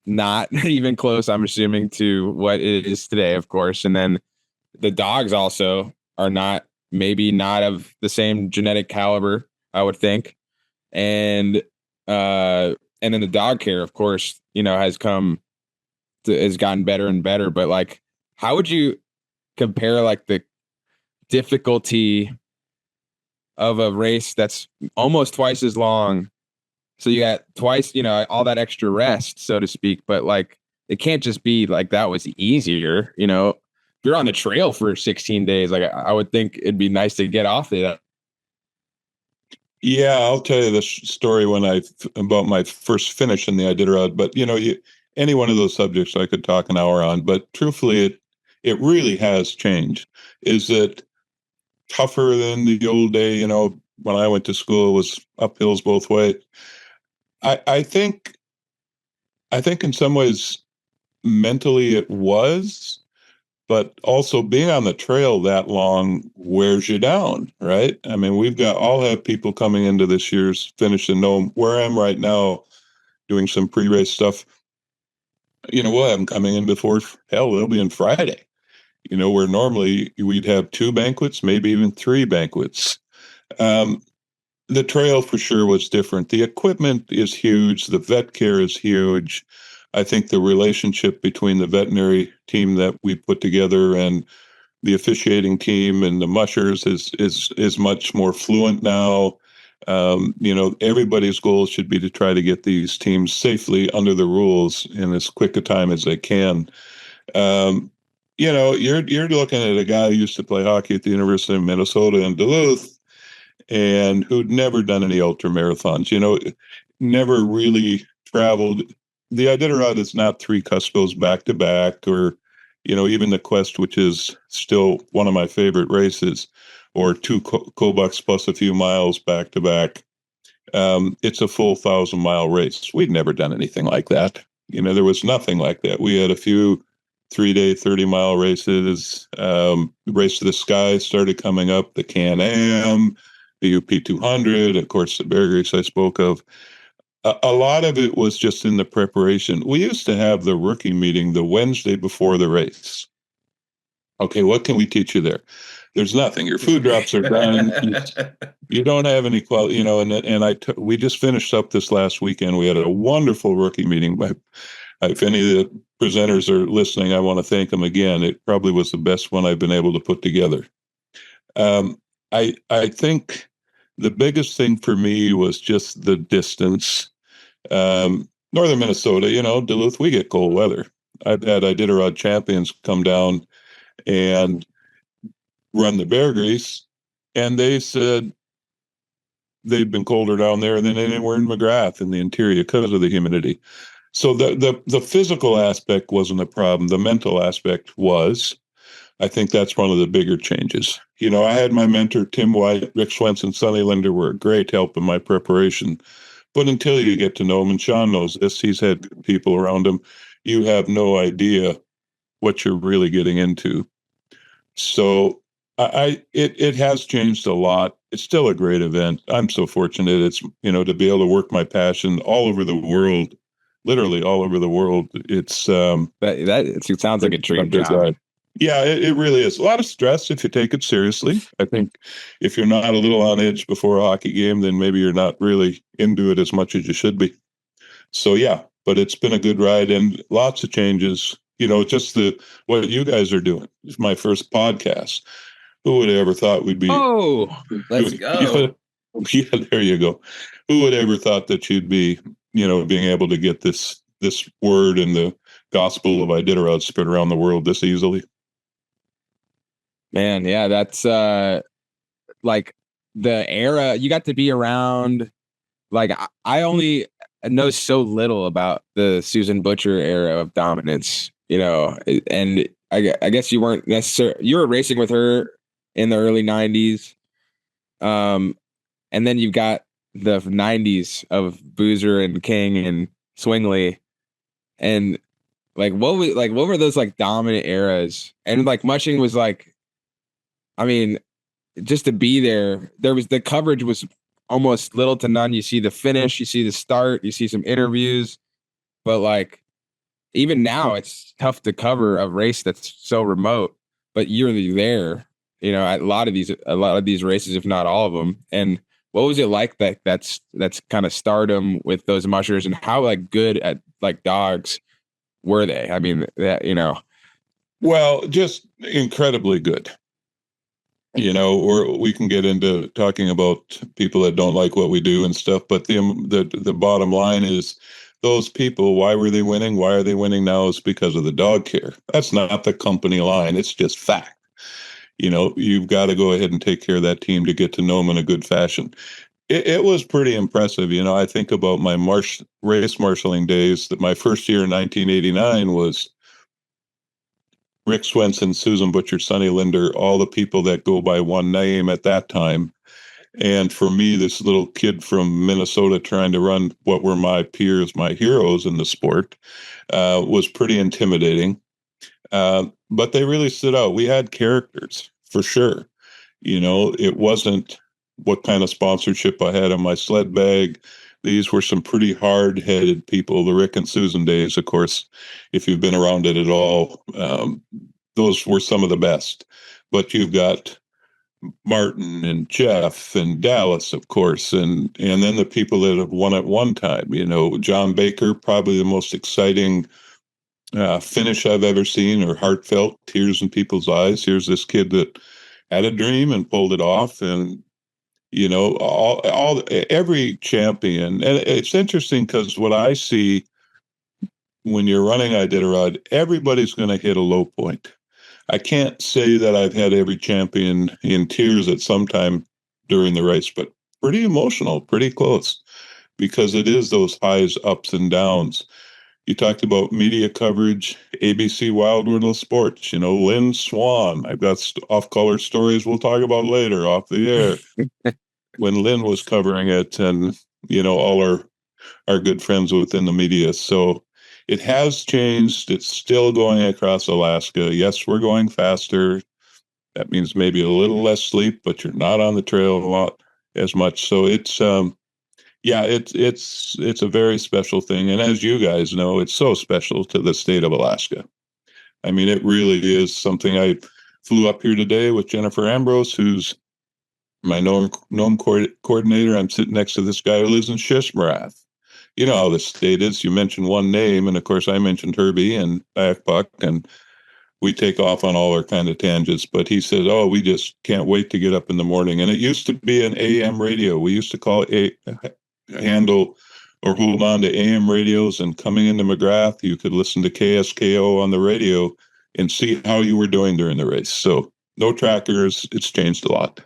not even close, I'm assuming, to what it is today, of course. And then the dogs also are maybe not of the same genetic caliber, I would think. And then the dog care, of course, has gotten better and better. But like, how would you compare like the difficulty of a race that's almost twice as long? So you got twice, all that extra rest, so to speak. But like, it can't just be like that was easier. If you're on the trail for 16 days, like I would think it'd be nice to get off of. Yeah, I'll tell you the story about my first finish in the Iditarod. But any one of those subjects I could talk an hour on. But truthfully, it really has changed. Is it tougher than the old day? When I went to school, it was uphills both ways. I think in some ways mentally it was, but also being on the trail that long wears you down, right? I mean, I'll have people coming into this year's finish and know where I am right now doing some pre-race stuff. We'll have them coming in before, hell, they'll be in Friday, where normally we'd have 2 banquets, maybe even 3 banquets. The trail for sure was different. The equipment is huge. The vet care is huge. I think the relationship between the veterinary team that we put together and the officiating team and the mushers is much more fluent now. Everybody's goal should be to try to get these teams safely under the rules in as quick a time as they can. You're looking at a guy who used to play hockey at the University of Minnesota in Duluth and who'd never done any ultra marathons, never really traveled. The Iditarod is not 3 Cuscos back to back, or, even the Quest, which is still one of my favorite races, or 2 Kobucks plus a few miles back to back. It's a full 1,000-mile race. We'd never done anything like that. There was nothing like that. We had a few 3-day, 30-mile races. Race to the Sky started coming up, the Can-Am, the UP 200, of course, the bear race I spoke of. A lot of it was just in the preparation. We used to have the rookie meeting the Wednesday before the race. Okay, what can we teach you there? There's nothing. Your food drops are done. You don't have any quality, we just finished up this last weekend. We had a wonderful rookie meeting. If any of the presenters are listening, I want to thank them again. It probably was the best one I've been able to put together. I think the biggest thing for me was just the distance. Northern Minnesota, Duluth, we get cold weather. I've had Iditarod champions come down and run the bear grease, and they said they'd been colder down there than anywhere in McGrath in the interior because of the humidity. So the physical aspect wasn't a problem. The mental aspect was. I think that's one of the bigger changes. I had my mentor, Tim White, Rick Swenson, Sonny Linder were a great help in my preparation. But until you get to know him, and Sean knows this, he's had good people around him, you have no idea what you're really getting into. So it has changed a lot. It's still a great event. I'm so fortunate. It's, to be able to work my passion all over the world, literally all over the world. It's it sounds like a dream job. Yeah, it really is. A lot of stress if you take it seriously. I think if you're not a little on edge before a hockey game, then maybe you're not really into it as much as you should be. So, yeah, but it's been a good ride and lots of changes. Just what you guys are doing. It's my first podcast. Who would have ever thought we'd be? Oh, let's go. Yeah, there you go. Who would have ever thought that you'd be, being able to get this word and the gospel of Iditarod spread around the world this easily? Man, yeah, that's like the era you got to be around. Like I only know so little about the Susan Butcher era of dominance, and I guess you weren't necessarily, you were racing with her in the early 90s. And then you've got the 90s of Boozer and King and Swingley. And what were those like dominant eras? And like Mushing was like, I mean, just to be there was the coverage was almost little to none. You see the finish, you see the start, you see some interviews, but like even now, it's tough to cover a race that's so remote. But you're there, at a lot of these races, if not all of them. And what was it like that's kind of stardom with those mushers, and how like good at like dogs were they? I mean, Well, just incredibly good. Or we can get into talking about people that don't like what we do and stuff, but the bottom line is those people, why were they winning? Why are they winning now? Is because of the dog care. That's not the company line. It's just fact. You've got to go ahead and take care of that team to get to know them in a good fashion. It was pretty impressive. I think about my race marshaling days, that my first year in 1989 was Rick Swenson, Susan Butcher, Sonny Linder, all the people that go by one name at that time. And for me, this little kid from Minnesota trying to run what were my peers, my heroes in the sport, was pretty intimidating. But they really stood out. We had characters, for sure. It wasn't what kind of sponsorship I had on my sled bag. These were some pretty hard-headed people, the Rick and Susan days, of course, if you've been around it at all. Those were some of the best. But you've got Martin and Jeff and Dallas, of course, and then the people that have won at one time. John Baker, probably the most exciting finish I've ever seen, or heartfelt, tears in people's eyes. Here's this kid that had a dream and pulled it off, and every champion. And it's interesting because what I see when you're running Iditarod, everybody's going to hit a low point. I can't say that I've had every champion in tears at some time during the race, but pretty emotional, pretty close, because it is those highs, ups, and downs. You talked about media coverage, ABC Wild World of Sports, Lynn Swan. I've got off-color stories we'll talk about later off the air. When Lynn was covering it, and, all our good friends within the media. So it has changed. It's still going across Alaska. Yes, we're going faster. That means maybe a little less sleep, but you're not on the trail a lot as much. So it's, it's a very special thing. And as you guys know, it's so special to the state of Alaska. I mean, it really is something. I flew up here today with Jennifer Ambrose, who's my gnome coordinator. I'm sitting next to this guy who lives in Shishmarath. You know how the state is. You mentioned one name, and of course I mentioned Herbie and Backbuck, and we take off on all our kind of tangents. But he says, "Oh, we just can't wait to get up in the morning." And it used to be an AM radio. We used to call it handle or hold on to AM radios, and coming into McGrath, you could listen to KSKO on the radio and see how you were doing during the race. So no trackers. It's changed a lot.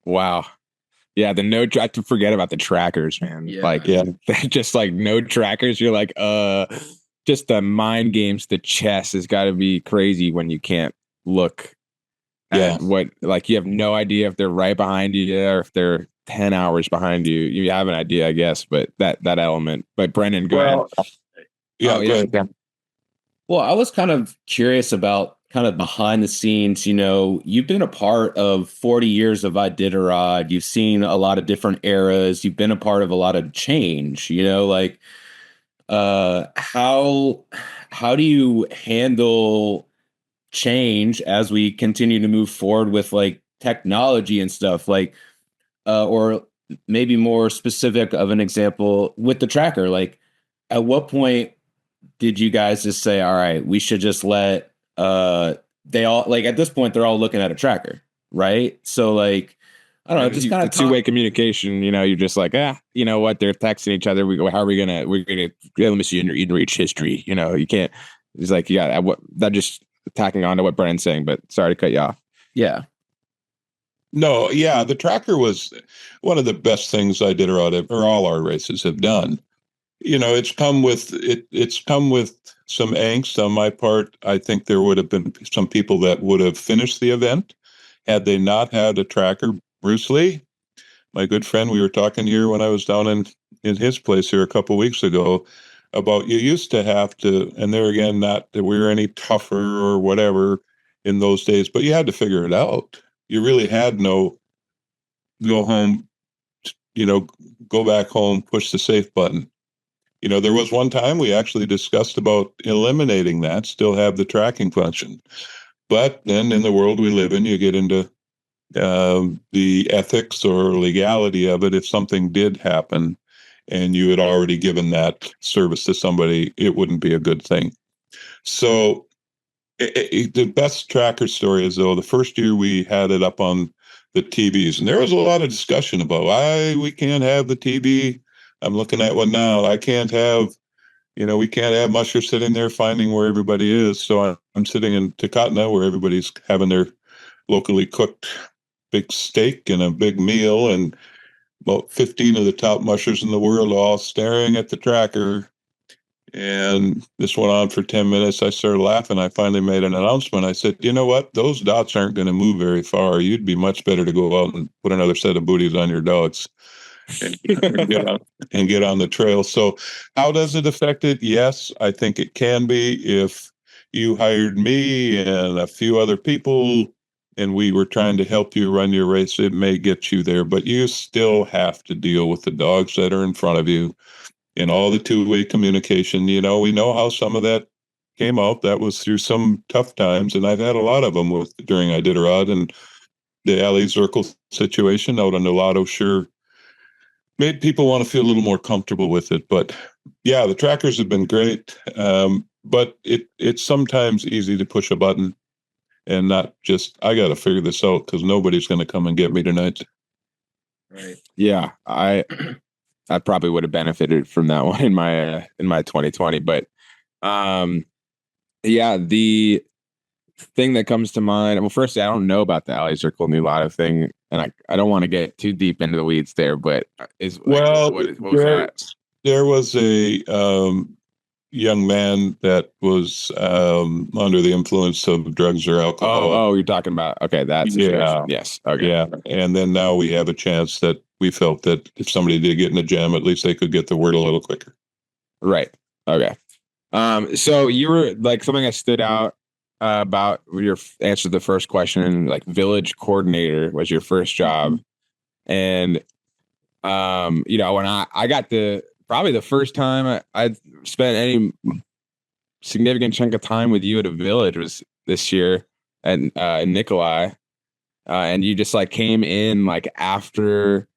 Wow. Yeah, I forget about the trackers, man. Just like no trackers. You're like, just the mind games, the chess has got to be crazy when you can't look at what, like, you have no idea if they're right behind you or if they're 10 hours behind you. You have an idea, I guess, but that element. But Brendan, go ahead. Yeah, go ahead. Yeah. Well, I was kind of curious about kind of behind the scenes. You've been a part of 40 years of Iditarod. You've seen a lot of different eras. You've been a part of a lot of change. How do you handle change as we continue to move forward with like technology and stuff, like or maybe more specific of an example with the tracker? Like, at what point did you guys just say, all right, we should just let they all, like, at this point they're all looking at a tracker, right? So like, I don't know, just kind of two-way communication. You're just like, you know what, they're texting each other. We go, how are we're gonna let me see in reach history. You can't. It's like, that just tacking on to what Brennan's saying, but sorry to cut you off. Yeah. No, yeah, the tracker was one of the best things Iditarod or all our races have done. It's come with some angst on my part. I think there would have been some people that would have finished the event had they not had a tracker. Bruce Lee, my good friend, we were talking here when I was down in his place here a couple of weeks ago about, you used to have to, and there again, not that we were any tougher or whatever in those days, but you had to figure it out. You really had no go home, go back home, push the safe button. There was one time we actually discussed about eliminating that, still have the tracking function. But then in the world we live in, you get into the ethics or legality of it. If something did happen and you had already given that service to somebody, it wouldn't be a good thing. So the best tracker story is, though, the first year we had it up on the TVs, and there was a lot of discussion about why we can't have the TV. I'm looking at one now. We can't have mushers sitting there finding where everybody is. So I'm sitting in Tecotna where everybody's having their locally cooked big steak and a big meal, and about 15 of the top mushers in the world all staring at the tracker. And this went on for 10 minutes. I started laughing. I finally made an announcement. I said, you know what? Those dots aren't going to move very far. You'd be much better to go out and put another set of booties on your dogs and get on the trail. So how does it affect it? Yes, I think it can be. If you hired me and a few other people and we were trying to help you run your race, it may get you there, but you still have to deal with the dogs that are in front of you and all the two-way communication. We know how some of that came out. That was through some tough times, and I've had a lot of them during Iditarod, and the alley circle situation out on the Lotto sure made people want to feel a little more comfortable with it. But yeah, the trackers have been great, but it's sometimes easy to push a button and not just, I got to figure this out because nobody's going to come and get me tonight. Right. Yeah, I probably would have benefited from that one in my 2020, but yeah, the thing that comes to mind. Well, firstly, I don't know about the alley circle new lotto thing, and I don't want to get too deep into the weeds there. But what was that? There was a young man that was under the influence of drugs or alcohol. Oh, you're talking about that situation. Yeah. Yes. Okay. Yeah, and then now we have a chance that we felt that if somebody did get in a jam, at least they could get the word a little quicker. Right. Okay. So you were like, something that stood out about your answer to the first question, like village coordinator was your first job. And, when I got probably the first time I spent any significant chunk of time with you at a village was this year at Nikolai. And you just like came in like after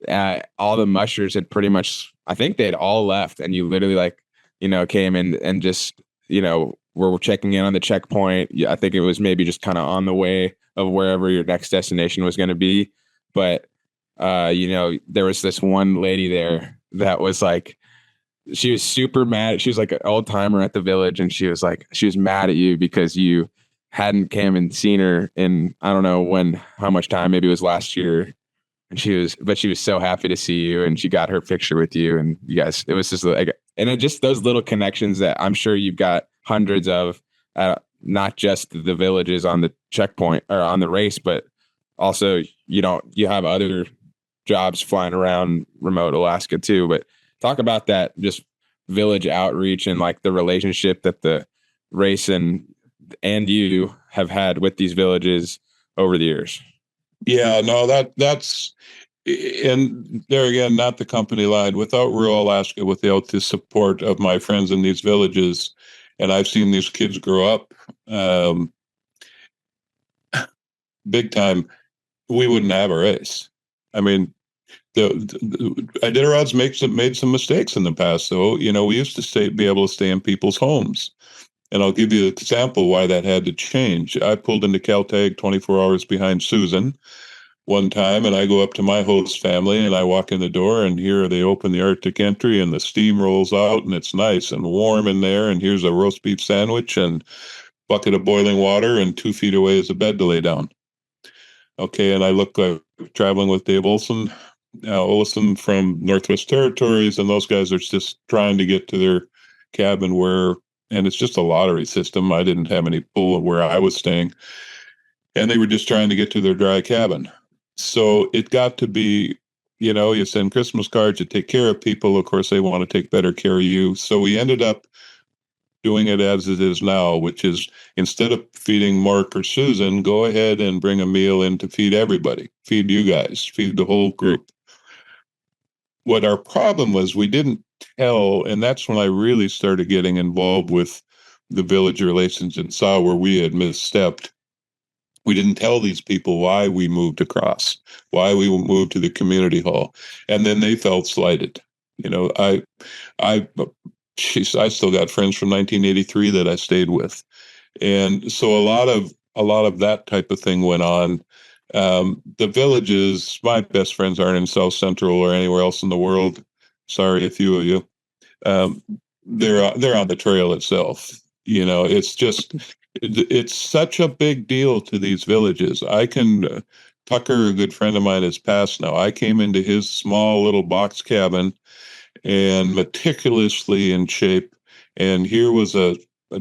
all the mushers had pretty much, I think they'd all left, and you literally like, came in and just, we're checking in on the checkpoint. Yeah, I think it was maybe just kind of on the way of wherever your next destination was going to be. But, there was this one lady there that was like, she was super mad. She was like an old timer at the village. And she was mad at you because you hadn't came and seen her in, I don't know how much time, maybe it was last year. And she was so happy to see you, and she got her picture with you. And you guys, it was just like, and it just those little connections that I'm sure you've got hundreds of, not just the villages on the checkpoint or on the race, but also, you have other jobs flying around remote Alaska too. But talk about that, just village outreach and like the relationship that the race and you have had with these villages over the years. Yeah, no, that's, and there again, not the company line. Without rural Alaska, without the support of my friends in these villages, and I've seen these kids grow up big time, we wouldn't have a race. I mean, the Iditarod's made some mistakes in the past, though. We used to be able to stay in people's homes. And I'll give you an example why that had to change. I pulled into Caltag 24 hours behind Susan one time, and I go up to my host family, and I walk in the door, and here they open the Arctic entry, and the steam rolls out, and it's nice and warm in there, and here's a roast beef sandwich and bucket of boiling water, and 2 feet away is a bed to lay down. Okay, and I look like traveling with Dave Olson from Northwest Territories, and those guys are just trying to get to their cabin and it's just a lottery system. I didn't have any pool where I was staying, and they were just trying to get to their dry cabin. So it got to be, you send Christmas cards, you take care of people. Of course, they want to take better care of you. So we ended up doing it as it is now, which is instead of feeding Mark or Susan, go ahead and bring a meal in to feed everybody, feed you guys, feed the whole group. what our problem was, we didn't tell, and that's when I really started getting involved with the village relations and saw where we had misstepped. We didn't tell these people why we moved across, why we moved to the community hall, and then they felt slighted. You know, I, I still got friends from 1983 that I stayed with, and so a lot of that type of thing went on. The villages, my best friends aren't in South Central or anywhere else in the world. Sorry, a few of you. Um, they're on the trail itself. You know, it's such a big deal to these villages. I can Tucker, a good friend of mine, has passed now. I came into his small little box cabin and meticulously in shape, and here was a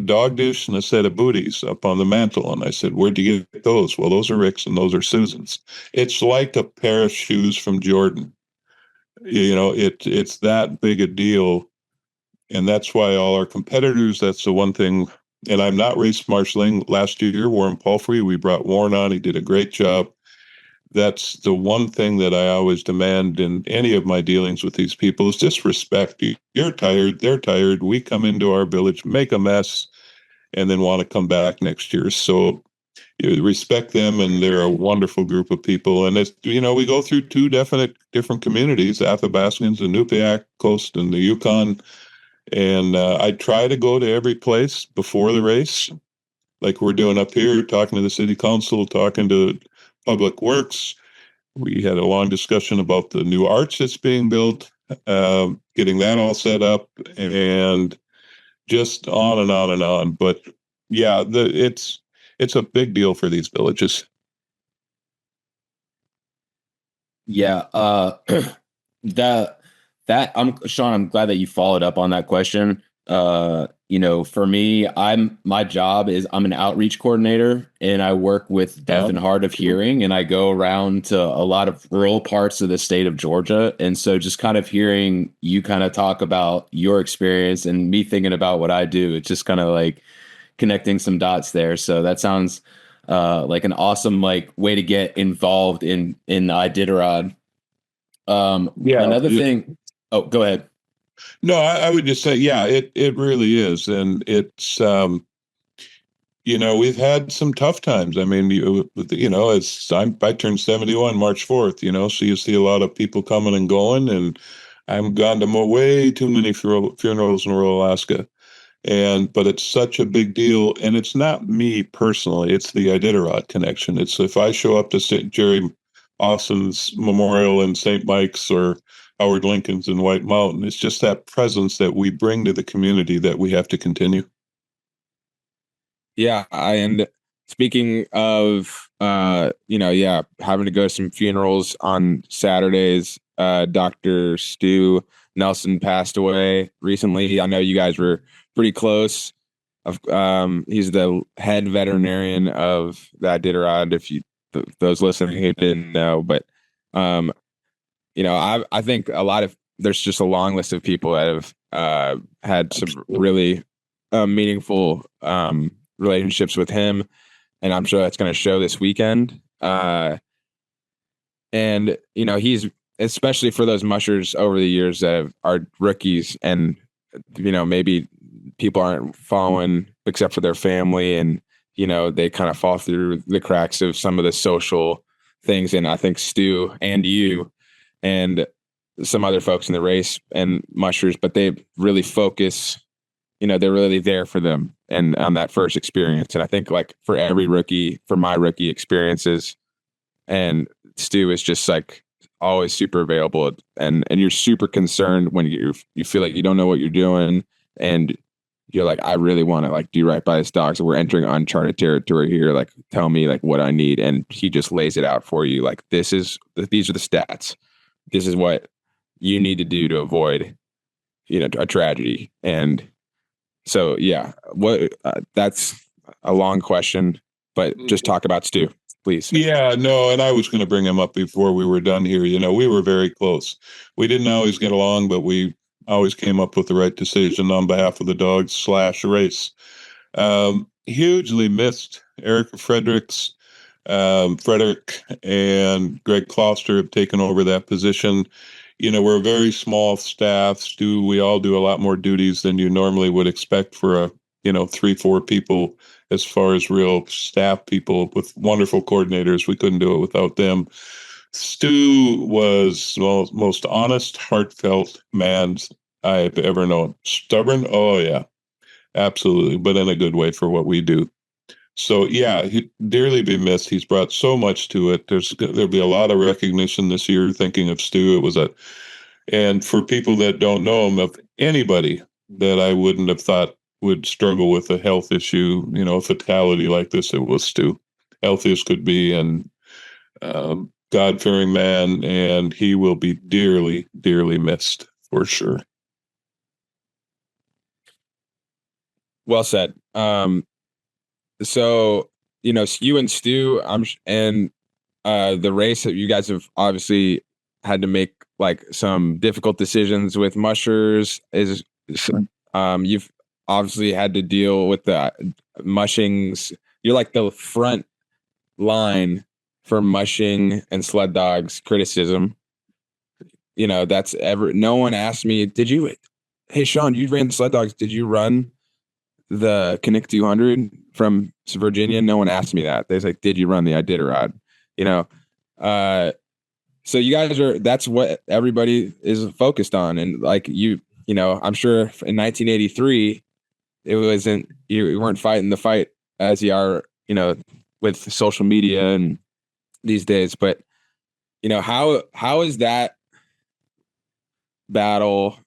dog dish and a set of booties up on the mantle. And I said, "Where'd you get those?" "Well, those are Rick's and those are Susan's." It's like a pair of shoes from Jordan. You know, it's that big a deal. And that's why all our competitors, that's the one thing. And I'm not race marshaling. Last year, Warren Palfrey, we brought Warren on. He did a great job. That's the one thing that I always demand in any of my dealings with these people is just respect. You're tired, they're tired. We come into our village, make a mess, and then want to come back next year. So you respect them, and they're a wonderful group of people. And it's, you know, we go through two different communities, Athabascans and Nupiaq Coast and the Yukon. And I try to go to every place before the race, like we're doing up here, talking to the city council, talking to Public Works. We had a long discussion about the new arch that's being built, getting that all set up, and just on and on and on. But yeah, it's a big deal for these villages. Yeah, that I'm Sean, I'm glad that you followed up on that question. You know, for me, my job is I'm an outreach coordinator, and I work with deaf and hard of hearing, and I go around to a lot of rural parts of the state of Georgia. And so just kind of hearing you kind of talk about your experience and me thinking about what I do, it's just kind of like connecting some dots there. So that sounds like an awesome like way to get involved in Iditarod. Another thing. Oh, go ahead. No, I would just say, yeah, it really is, and it's you know, we've had some tough times. I mean, you know, I turned 71 March 4th. You know, so you see a lot of people coming and going, and I've gone to way too many funerals in rural Alaska, but it's such a big deal, and it's not me personally; it's the Iditarod connection. It's if I show up to St. Jerry Austin's Memorial in St. Mike's or Howard Lincoln's in White Mountain. It's just that presence that we bring to the community that we have to continue. Yeah, and speaking of, you know, yeah, having to go to some funerals on Saturdays. Dr. Stu Nelson passed away recently. I know you guys were pretty close. He's the head veterinarian of the Iditarod. If those listening who didn't know, but you know, I think there's just a long list of people that have had some really meaningful relationships with him, and I'm sure that's going to show this weekend. And you know, he's especially for those mushers over the years that are rookies, and you know, maybe people aren't following except for their family, and you know, they kind of fall through the cracks of some of the social things. And I think Stu and you and some other folks in the race and mushers, but they really focus, you know, they're really there for them and on that first experience. And I think like for every rookie, for my rookie experiences, and Stu is just like always super available, and you're super concerned when you feel like you don't know what you're doing, and you're like, I really want to like do right by this dog. So we're entering uncharted territory here. Like, tell me like what I need. And he just lays it out for you. Like, these are the stats. This is what you need to do to avoid, you know, a tragedy. And so, yeah, that's a long question, but just talk about Stu, please. Yeah, no, and I was going to bring him up before we were done here. You know, we were very close. We didn't always get along, but we always came up with the right decision on behalf of the dogs / race. Hugely missed. Eric Fredericks, Frederick and Greg Kloster have taken over that position. we're a very small staff. Stu, we all do a lot more duties than you normally would expect for a, 3-4 people as far as real staff people with wonderful coordinators. We couldn't do it without them. Stu was the most honest, heartfelt man I've ever known. Stubborn? Oh, yeah, absolutely. But in a good way for what we do. So, yeah, he'd dearly be missed. He's brought so much to it. There'll be a lot of recognition this year thinking of Stu. And for people that don't know him, of anybody that I wouldn't have thought would struggle with a health issue, a fatality like this, it was Stu. Healthy as could be, and God-fearing man, and he will be dearly, dearly missed for sure. Well said. So, you and Stu, and the race that you guys have obviously had to make like some difficult decisions with mushers. You've obviously had to deal with the mushings. You're like the front line for mushing and sled dogs criticism. No one asked me, hey Sean, you ran the sled dogs. Did you run the Connect 200 from Virginia? No one asked me that. They was like, did you run the Iditarod? So you guys that's what everybody is focused on. And like I'm sure in 1983, it wasn't, you weren't fighting the fight as you are, with social media and these days. But, how is that battle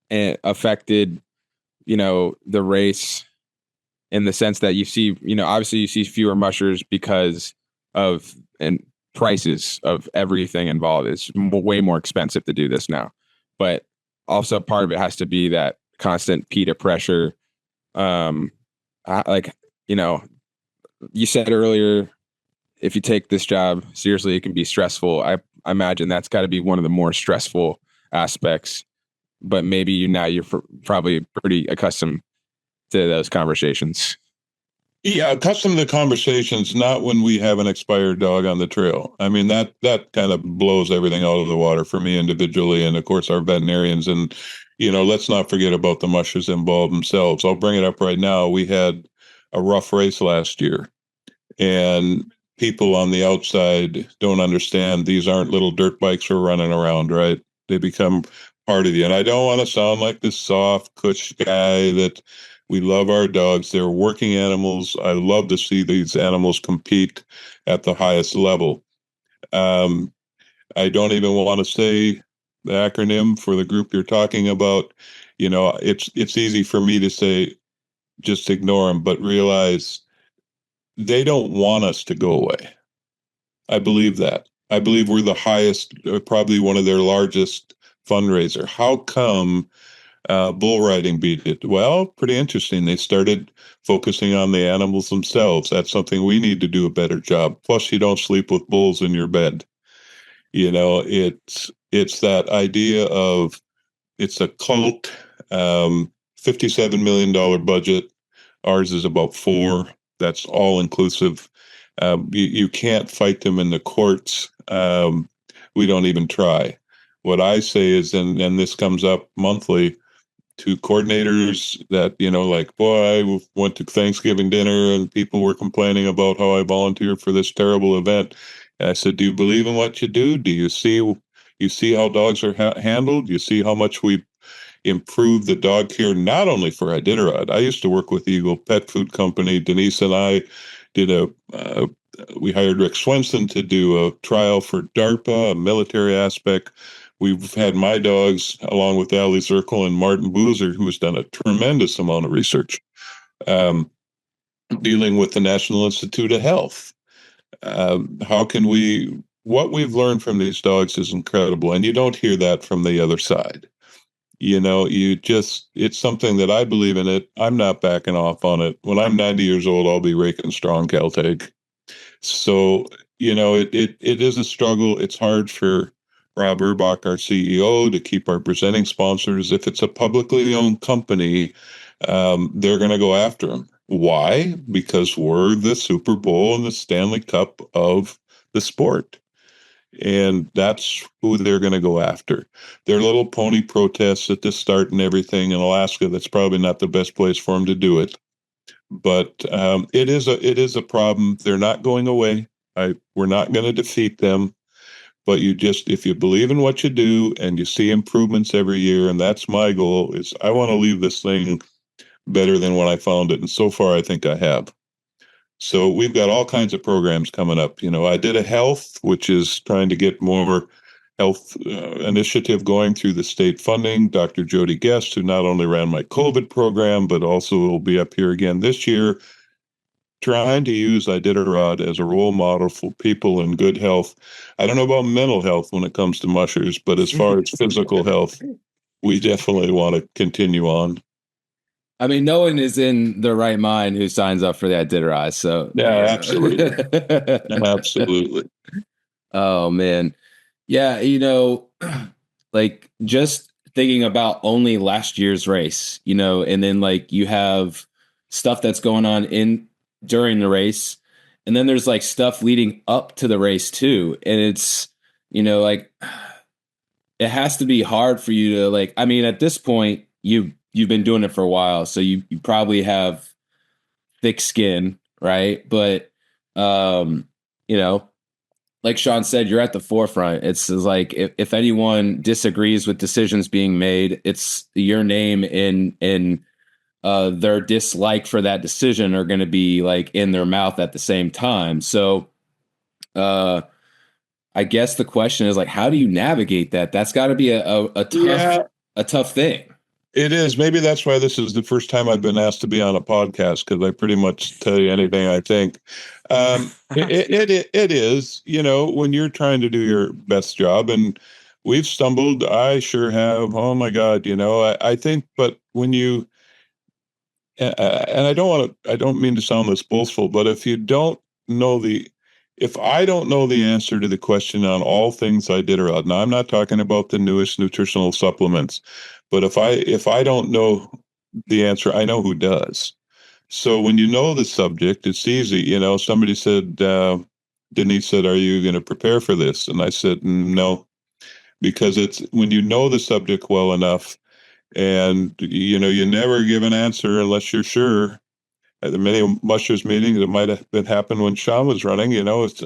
affected, the race in the sense that you see, obviously you see fewer mushers because of, and prices of everything involved. It's way more expensive to do this now, but also part of it has to be that constant PETA pressure. You said earlier, if you take this job seriously, it can be stressful. I imagine that's got to be one of the more stressful aspects, but maybe you're probably pretty accustomed to those conversations. Yeah, accustomed to conversations, not when we have an expired dog on the trail. I mean, that kind of blows everything out of the water for me individually, and of course our veterinarians. And, let's not forget about the mushers involved themselves. I'll bring it up right now. We had a rough race last year, and people on the outside don't understand these aren't little dirt bikes we're running around, right? They become part of you. And I don't want to sound like this soft, cush guy that we love our dogs. They're working animals. I love to see these animals compete at the highest level. I don't even want to say the acronym for the group you're talking about. It's easy for me to say, just ignore them, but realize they don't want us to go away. I believe that. I believe we're the highest, probably one of their largest fundraiser. How come bull riding beat it? Well, pretty interesting. They started focusing on the animals themselves. That's something we need to do a better job. Plus, you don't sleep with bulls in your bed. It's that idea of it's a cult. $57 million budget. Ours is about $4 million. That's all inclusive. You can't fight them in the courts. We don't even try. What I say is, and this comes up monthly to coordinators that, boy, I went to Thanksgiving dinner and people were complaining about how I volunteered for this terrible event. And I said, do you believe in what you do? Do you see how dogs are handled? You see how much we improve the dog care, not only for Iditarod. I used to work with Eagle Pet Food Company. Denise and I did we hired Rick Swenson to do a trial for DARPA, a military aspect. We've had my dogs, along with Ali Zirkle and Martin Boozer, who has done a tremendous amount of research, dealing with the National Institute of Health. What we've learned from these dogs is incredible, and you don't hear that from the other side. It's something that I believe in it. I'm not backing off on it. When I'm 90 years old, I'll be raking strong Caltech. So, it is a struggle. It's hard for Rob Urbach, our CEO, to keep our presenting sponsors. If it's a publicly owned company, they're going to go after them. Why? Because we're the Super Bowl and the Stanley Cup of the sport. And that's who they're going to go after. Their little pony protests at the start and everything in Alaska, that's probably not the best place for them to do it. But it is a problem. They're not going away. We're not going to defeat them. But if you believe in what you do and you see improvements every year, and that's my goal, is I want to leave this thing better than when I found it. And so far, I think I have. So we've got all kinds of programs coming up. I did a health, which is trying to get more health initiative going through the state funding. Dr. Jody Guest, who not only ran my COVID program, but also will be up here again this year, trying to use Iditarod as a role model for people in good health. I don't know about mental health when it comes to mushers, but as far as physical health, we definitely want to continue on. I mean, no one is in their right mind who signs up for that Iditarod. So yeah, absolutely. Absolutely. Oh man. Yeah, like just thinking about only last year's race, and then like you have stuff that's going on during the race, and then there's like stuff leading up to the race too. And it's, like it has to be hard for you to like, I mean, at this point, you've been doing it for a while, so you probably have thick skin, right? But like Sean said, you're at the forefront. It's like if anyone disagrees with decisions being made, it's your name in their dislike for that decision are going to be like in their mouth at the same time. So I guess the question is like, how do you navigate that? That's got to be a tough thing. It is. Maybe that's why this is the first time I've been asked to be on a podcast, because I pretty much tell you anything I think. It is, when you're trying to do your best job, and we've stumbled. I sure have. Oh my God, I think, but when you, and I don't mean to sound this boastful, but if I don't know the answer to the question on all things Iditarod, now I'm not talking about the newest nutritional supplements, but if I don't know the answer, I know who does. So when you know the subject, it's easy. Somebody said, Denise said, "Are you going to prepare for this?" And I said, "No," because it's when you know the subject well enough, and you never give an answer unless you're sure. At the many mushers meetings, it might have been happened when Sean was running.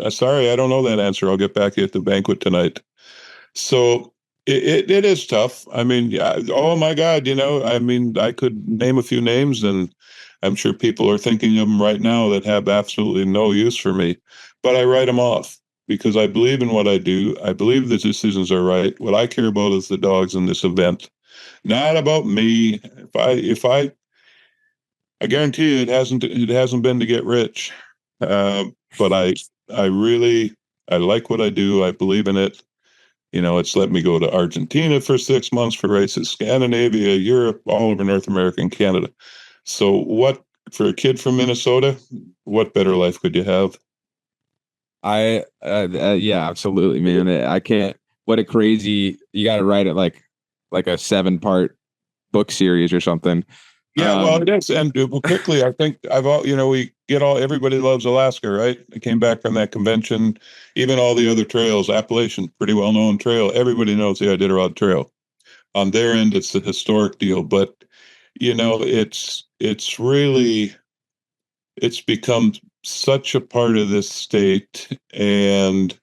Sorry, I don't know that answer. I'll get back at the banquet tonight. So it is tough. I mean, oh my God, I mean, I could name a few names, and I'm sure people are thinking of them right now that have absolutely no use for me, but I write them off because I believe in what I do. I believe the decisions are right. What I care about is the dogs in this event, not about me. I guarantee you it hasn't been to get rich. But I really like what I do. I believe in it. It's let me go to Argentina for 6 months for races, Scandinavia, Europe, all over North America and Canada. So for a kid from Minnesota, what better life could you have? Yeah, absolutely, man. I can't, what a crazy, you got to write it like a 7-part book series or something. Yeah, well, it is. And quickly, I think everybody loves Alaska, right? I came back from that convention, even all the other trails, Appalachian, pretty well-known trail. Everybody knows the Iditarod Trail. On their end, it's the historic deal. But, it's really, it's become such a part of this state and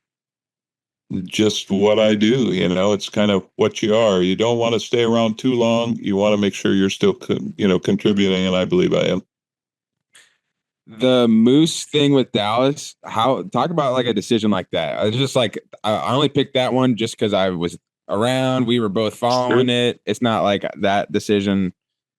just what I do. It's kind of what you are. You don't want to stay around too long. You want to make sure you're still contributing, and I believe I am. The moose thing with Dallas, talk about like a decision like that. I was just like, I only picked that one just because I was around, we were both following it. It's not like that decision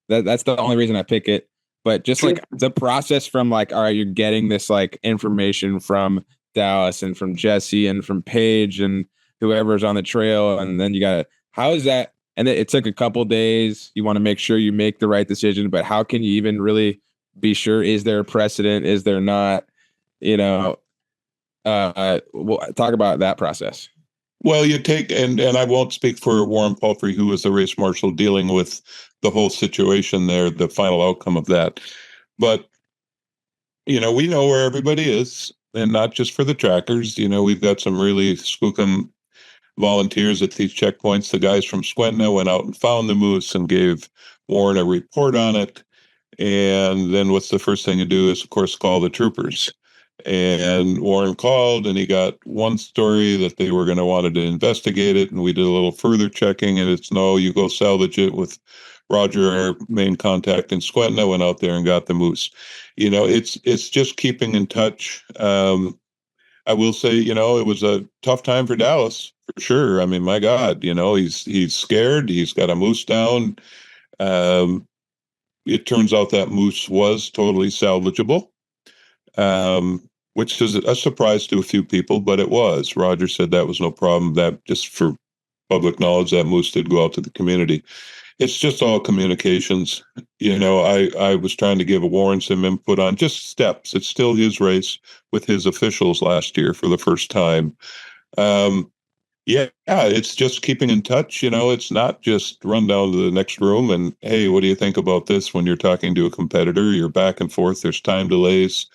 that's the only reason I pick it, but just like the process from like, all right, you're getting this like information from Dallas and from Jesse and from Paige and whoever's on the trail. And then how is that? And it took a couple days. You want to make sure you make the right decision, but how can you even really be sure? Is there a precedent? Is there not? We'll talk about that process. Well, you take, and I won't speak for Warren Palfrey, who was the race marshal dealing with the whole situation there, the final outcome of that. But, we know where everybody is. and not just for the trackers. We've got some really skookum volunteers at these checkpoints. The guys from Squentna went out and found the moose and gave Warren a report on it. And then what's the first thing to do is, of course, call the troopers. And Warren called, and he got one story that they were going to wanted to investigate it, and we did a little further checking, and it's no, you go salvage it with Roger, our main contact in Squentna, went out there and got the moose. It's just keeping in touch. I will say, it was a tough time for Dallas for sure. I mean, my God, he's scared. He's got a moose down. It turns out that moose was totally salvageable, which is a surprise to a few people, but it was. Roger said that was no problem. That, just for public knowledge, that moose did go out to the community. It's just all communications. I was trying to give Warren some input on just steps. It's still his race with his officials last year for the first time. Yeah, it's just keeping in touch. It's not just run down to the next room and, hey, what do you think about this? When you're talking to a competitor, you're back and forth. There's time delays.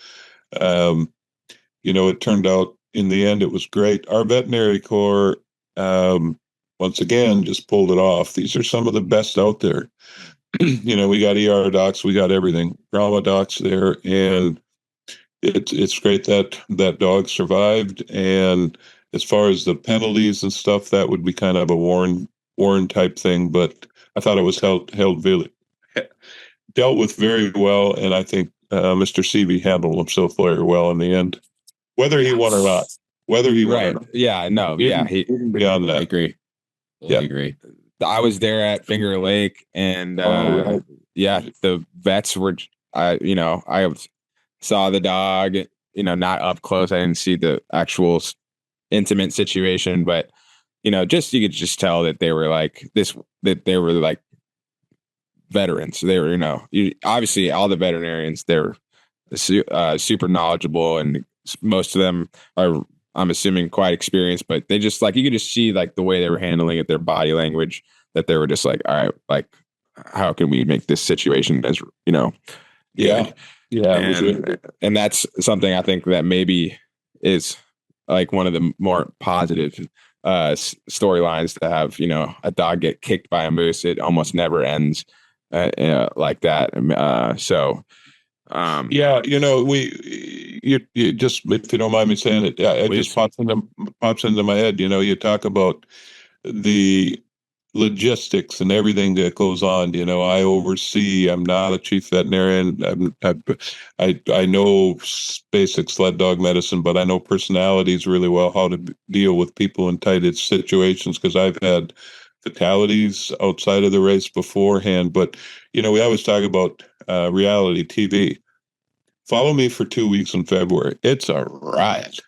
It turned out in the end, it was great. Our veterinary corps, once again, just pulled it off. These are some of the best out there. We got ER docs, we got everything, trauma docs there, and it's great that dog survived. And as far as the penalties and stuff, that would be kind of a Warren type thing, but I thought it was dealt with very well, and I think Mr. Seavey handled himself very well in the end, whether he won or not. Whether he won or not. Yeah, no, yeah, beyond that. I agree. I agree. I was there at Finger Lake, and right. yeah, the vets were. I saw the dog. Not up close. I didn't see the actual intimate situation, but just you could just tell that they were like this. That they were like veterans. They were, obviously all the veterinarians. They're super knowledgeable, and most of them are, I'm assuming, quite experienced, but they just you could just see the way they were handling it, their body language, that they were just all right, how can we make this situation as, Yeah. And that's something I think that maybe is one of the more positive storylines to have, a dog get kicked by a moose. It almost never ends like that. Yeah, you just, if you don't mind me saying it, it just pops into my head. You talk about the logistics and everything that goes on. I oversee. I'm not a chief veterinarian. I know basic sled dog medicine, but I know personalities really well, how to deal with people in tight situations, because I've had fatalities outside of the race beforehand. But we always talk about reality TV. Follow me for 2 weeks in February. It's a riot,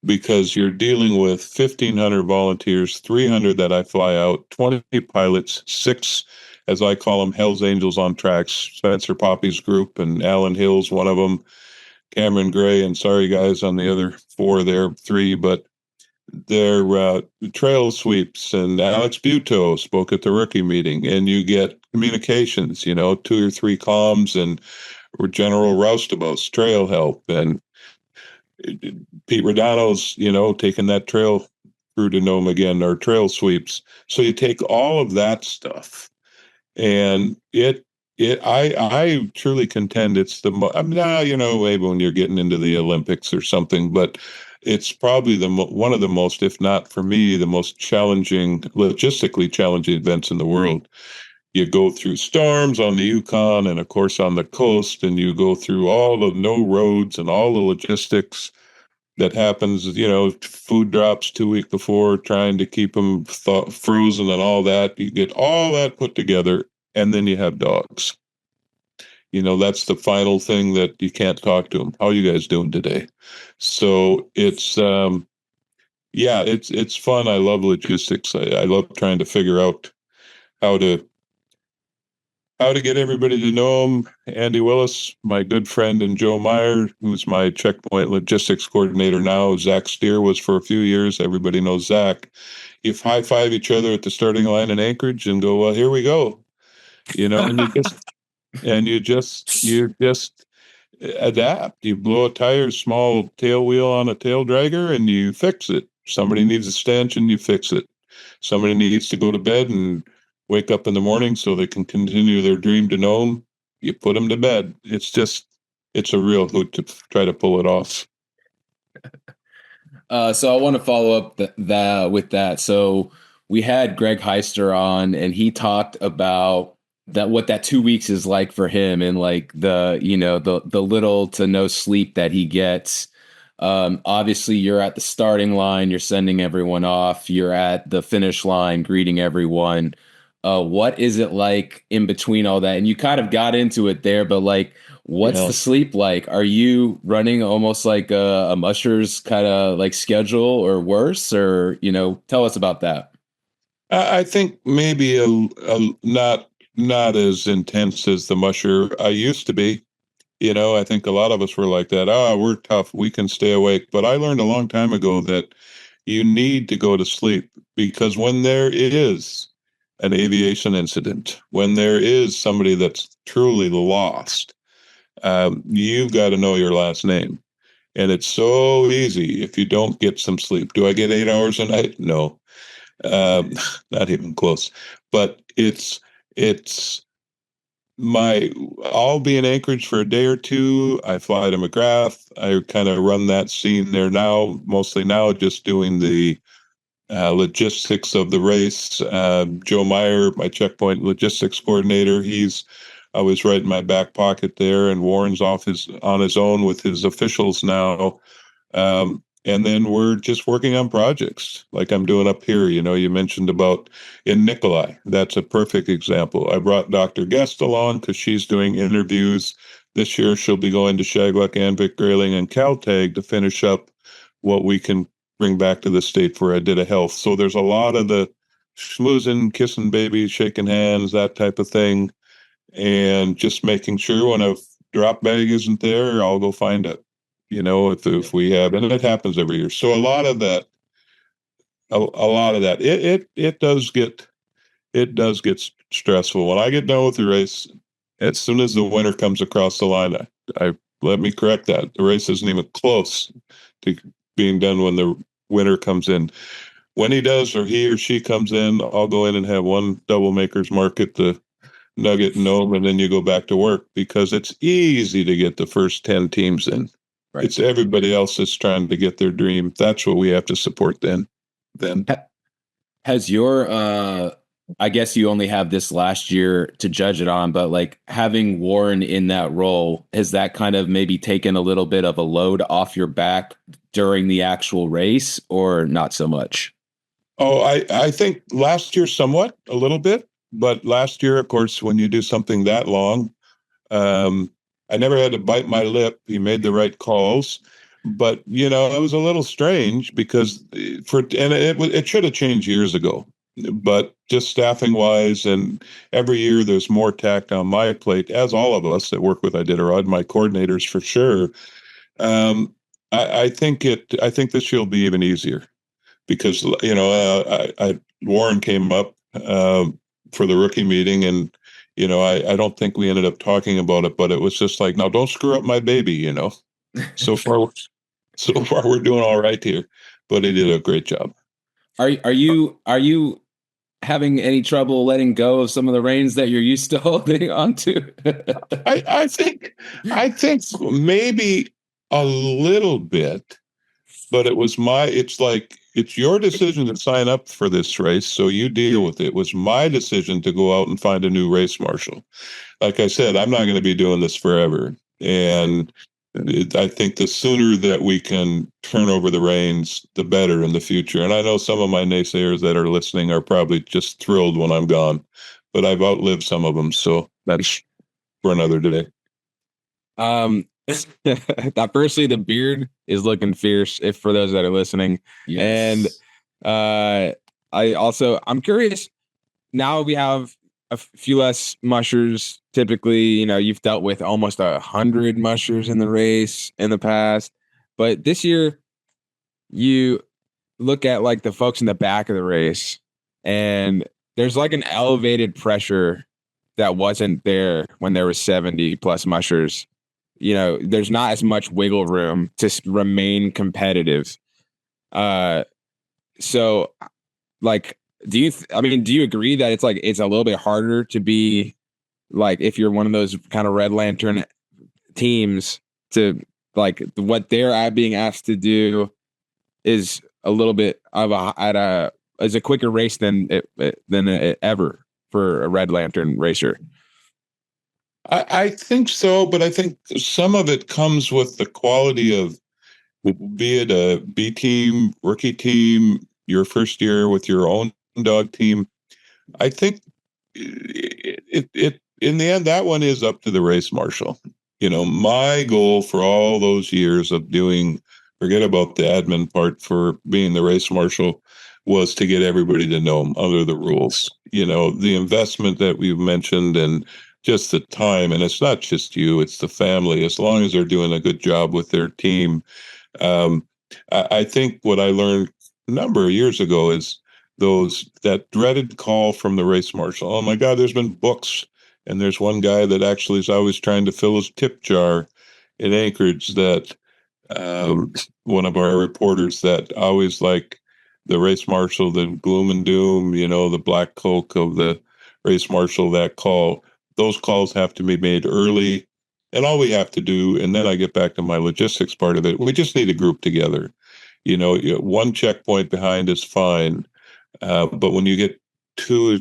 because you're dealing with 1,500 volunteers, 300 that I fly out, 20 pilots, 6, as I call them, Hell's Angels on tracks, Spencer Poppy's group, and Alan Hill's one of them, Cameron Gray, and sorry guys on the other 4 there, 3, but they're trail sweeps, and Alex Buteau spoke at the rookie meeting, and you get communications, 2 or 3 comms, and general roustabouts, trail help, and Pete Rodano's, taking that trail through to Nome again, or trail sweeps. So you take all of that stuff, and I truly contend it's the maybe when you're getting into the Olympics or something, but it's probably one of the most, if not for me, the most logistically challenging events in the world. You go through storms on the Yukon and, of course, on the coast, and you go through all the no roads and all the logistics that happens, food drops 2 weeks before, trying to keep them frozen and all that. You get all that put together, and then you have dogs. That's the final thing that you can't talk to them. How are you guys doing today? So it's, it's fun. I love logistics. I love trying to figure out how to get everybody to know him. Andy Willis, my good friend, and Joe Meyer, who's my checkpoint logistics coordinator now. Zach Steer was for a few years. Everybody knows Zach. You high-five each other at the starting line in Anchorage and go, well, here we go. And you just adapt. You blow a tire, small tail wheel on a tail dragger, and you fix it. Somebody needs a stanchion, you fix it. Somebody needs to go to bed and wake up in the morning so they can continue their dream to gnome. You put them to bed. It's a real hoot to try to pull it off. So I want to follow up with that. So we had Greg Heister on, and he talked about that what that 2 weeks is like for him, and like the little to no sleep that he gets. Obviously, you're at the starting line, you're sending everyone off, you're at the finish line, greeting everyone. What is it like in between all that? And you kind of got into it there, but like, what's the sleep like? Are you running almost like a musher's kind of like schedule or worse? Or, tell us about that. I think maybe not as intense as the musher I used to be. I think a lot of us were like that. We're tough. We can stay awake. But I learned a long time ago that you need to go to sleep, because when there is an aviation incident, when there is somebody that's truly lost, you've got to know your last name. And it's so easy if you don't get some sleep. Do I get 8 hours a night? No, not even close. But it's I'll be in Anchorage for a day or two. I fly to McGrath. I kind of run that scene there now, mostly now, just doing the logistics of the race. Joe Meyer, my checkpoint logistics coordinator, I was right in my back pocket there, and Warren's on his own with his officials now. And then we're just working on projects like I'm doing up here. You mentioned about in Nikolai. That's a perfect example. I brought Dr. Guest along because she's doing interviews. This year she'll be going to Shagluk, Anvik, Grayling, and Caltag to finish up what we can bring back to the state for Adida Health. So there's a lot of the schmoozing, kissing babies, shaking hands, that type of thing. And just making sure when a drop bag isn't there, I'll go find it. If we have, and it happens every year. So a lot of that, it does get stressful. When I get done with the race, as soon as the winner comes across the line, I let me correct that. The race isn't even close to being done when the winner comes in. When he does, or he or she comes in, I'll go in and have one double maker's mark at the Nugget and Gnome, and then you go back to work, because it's easy to get the first 10 teams in. Right. It's everybody else that's trying to get their dream. That's what we have to support then. Has your I guess you only have this last year to judge it on, but like having Warren in that role, has that kind of maybe taken a little bit of a load off your back during the actual race, or not so much? Oh, I think last year somewhat, a little bit. But last year, of course, when you do something that long, I never had to bite my lip. He made the right calls. But, it was a little strange because it should have changed years ago. But just staffing wise, and every year there's more tacked on my plate, as all of us that work with Iditarod, my coordinators for sure. I think this year will be even easier because, Warren came up for the rookie meeting, and I don't think we ended up talking about it, but it was just like, no, don't screw up my baby. So far we're doing all right here, but he did a great job. Are you having any trouble letting go of some of the reins that you're used to holding onto? I think maybe a little bit, but it's your decision to sign up for this race, so you deal with it. It was my decision to go out and find a new race marshal. Like I said, I'm not going to be doing this forever. And I think the sooner that we can turn over the reins, the better in the future. And I know some of my naysayers that are listening are probably just thrilled when I'm gone, but I've outlived some of them. So that's for another day. Firstly, the beard is looking fierce, if for those that are listening. Yes. And I'm curious, now we have a few less mushers. Typically, you've dealt with almost 100 mushers in the race in the past, but this year you look at like the folks in the back of the race, and there's like an elevated pressure that wasn't there when there was 70 plus mushers there's not as much wiggle room to remain competitive. So like, do you agree that it's a little bit harder to be like, if you're one of those kind of Red Lantern teams, to like what they're being asked to do is a little bit of a quicker race than ever for a Red Lantern racer? I think so, but I think some of it comes with the quality of, be it a B team, rookie team, your first year with your own dog team. I think it in the end, that one is up to the race marshal. My goal for all those years of forget about the admin part, for being the race marshal, was to get everybody to know them under the rules. The investment that we've mentioned, and just the time, and it's not just you, it's the family. As long as they're doing a good job with their team. I think what I learned a number of years ago is that dreaded call from the race marshal. Oh my God, there's been books, and there's one guy that actually is always trying to fill his tip jar in Anchorage, that one of our reporters, that always like the race marshal, the gloom and doom, the black cloak of the race marshal, that call. Those calls have to be made early. And all we have to do, and then I get back to my logistics part of it, we just need to group together. One checkpoint behind is fine. But when you get two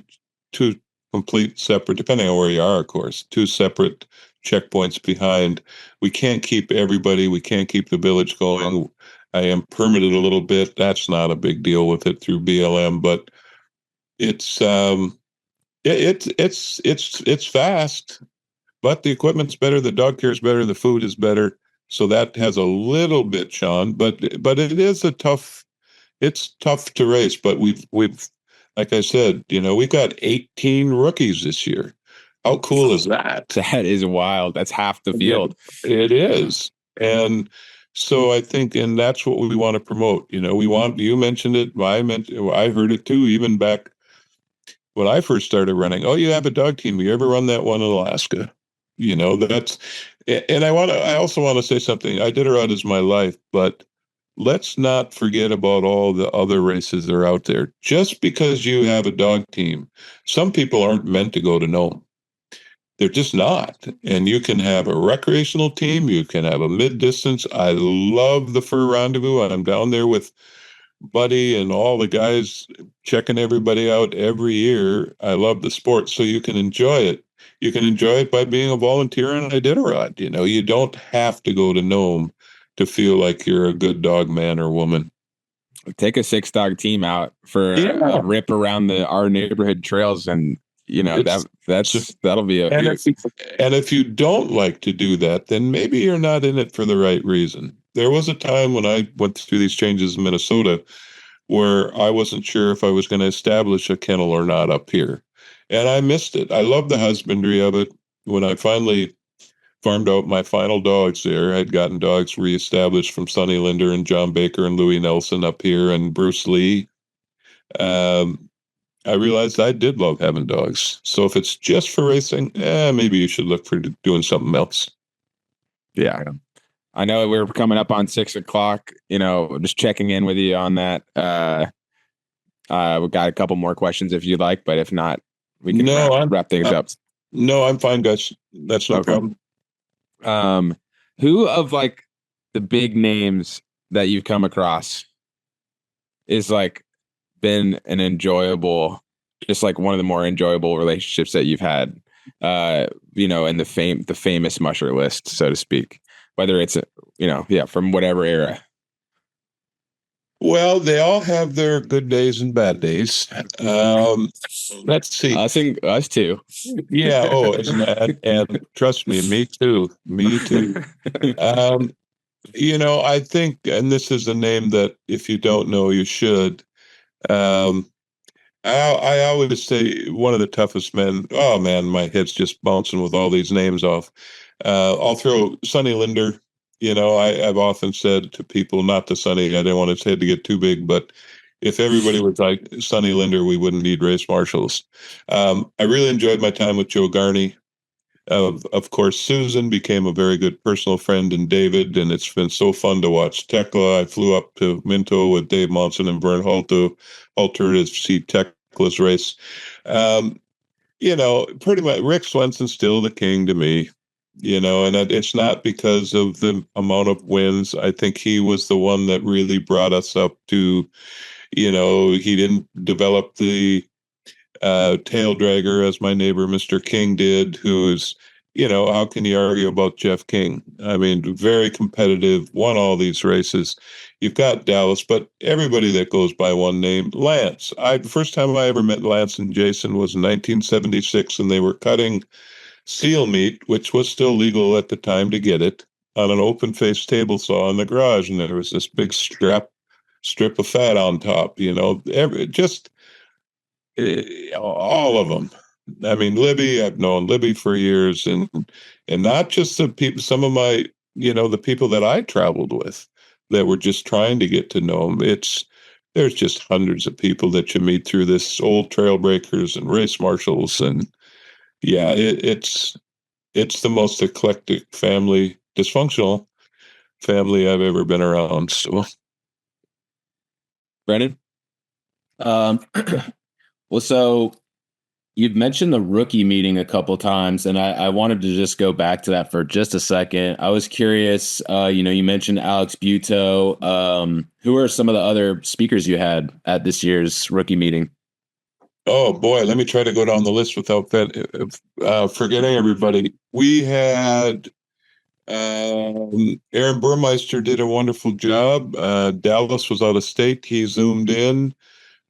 complete separate, depending on where you are, of course, two separate checkpoints behind, we can't keep everybody, we can't keep the village going. I am permitted a little bit. That's not a big deal with it through BLM, but it's fast. But the equipment's better, the dog care is better, the food is better. So that has a little bit, Sean. But it is it's tough to race. But we've like I said, we've got 18 rookies this year. How cool is that? That is wild. That's half the field. It is. And so I think, and that's what we want to promote. You mentioned it, I heard it too, even back when I first started running. Oh, you have a dog team. You ever run that one in Alaska? That's, and I also want to say something. Iditarod is my life, but let's not forget about all the other races that are out there. Just because you have a dog team, some people aren't meant to go to Nome. They're just not. And you can have a recreational team. You can have a mid-distance. I love the Fur Rendezvous. I'm down there with Buddy and all the guys, checking everybody out every year. I love the sport, so you can enjoy it. You can enjoy it by being a volunteer on Iditarod. You don't have to go to Nome to feel like you're a good dog man or woman. Take a 6-dog team out for a rip around our neighborhood trails, and that'll be a. And if you don't like to do that, then maybe you're not in it for the right reason. There was a time when I went through these changes in Minnesota where I wasn't sure if I was going to establish a kennel or not up here. And I missed it. I love the husbandry of it. When I finally farmed out my final dogs there, I'd gotten dogs reestablished from Sonny Linder and John Baker and Louis Nelson up here and Bruce Lee. I realized I did love having dogs. So if it's just for racing, maybe you should look for doing something else. Yeah. I know we're coming up on 6 o'clock, just checking in with you on that. We've got a couple more questions if you'd like, but if not, we can wrap things up. No, I'm fine, guys. That's no problem. Who of like the big names that you've come across is like been an enjoyable, just like one of the more enjoyable relationships that you've had, in the famous musher list, so to speak, whether it's, from whatever era? Well, they all have their good days and bad days. Let's see. Us too. Yeah. Oh, and trust me, me too. Me too. I think, and this is a name that if you don't know, you should. I always say one of the toughest men. Oh man, my head's just bouncing with all these names off. I'll throw Sonny Linder. I've often said to people, not to Sonny, I didn't want his head to get too big, but if everybody was like Sonny Linder, we wouldn't need race marshals. I really enjoyed my time with Joe Garney. Of course, Susan became a very good personal friend, and David, and it's been so fun to watch Tekla. I flew up to Minto with Dave Monson and Vern Halter to see Tekla's race. Pretty much Rick Swenson's still the king to me, and it's not because of the amount of wins. I think he was the one that really brought us up to, he didn't develop the tail dragger as my neighbor Mr. King did, who's, how can you argue about Jeff King? I mean, very competitive, won all these races. You've got Dallas, but everybody that goes by one name, Lance. The first time I ever met Lance and Jason was in 1976, and they were cutting seal meat, which was still legal at the time to get it, on an open-faced table saw in the garage, and there was this big strip of fat on top. All of them. I mean, Libby, I've known Libby for years, and not just the people, some of my, the people that I traveled with that were just trying to get to know him. There's just hundreds of people that you meet through this, old trail breakers and race marshals, and yeah, it's the most eclectic family, dysfunctional family I've ever been around. So, Brennan? Well, so you've mentioned the rookie meeting a couple times, and I wanted to just go back to that for just a second. I was curious, you mentioned Alex Buteau. Who are some of the other speakers you had at this year's rookie meeting? Oh boy, let me try to go down the list without forgetting everybody. We had Aaron Burmeister did a wonderful job. Dallas was out of state. He zoomed in.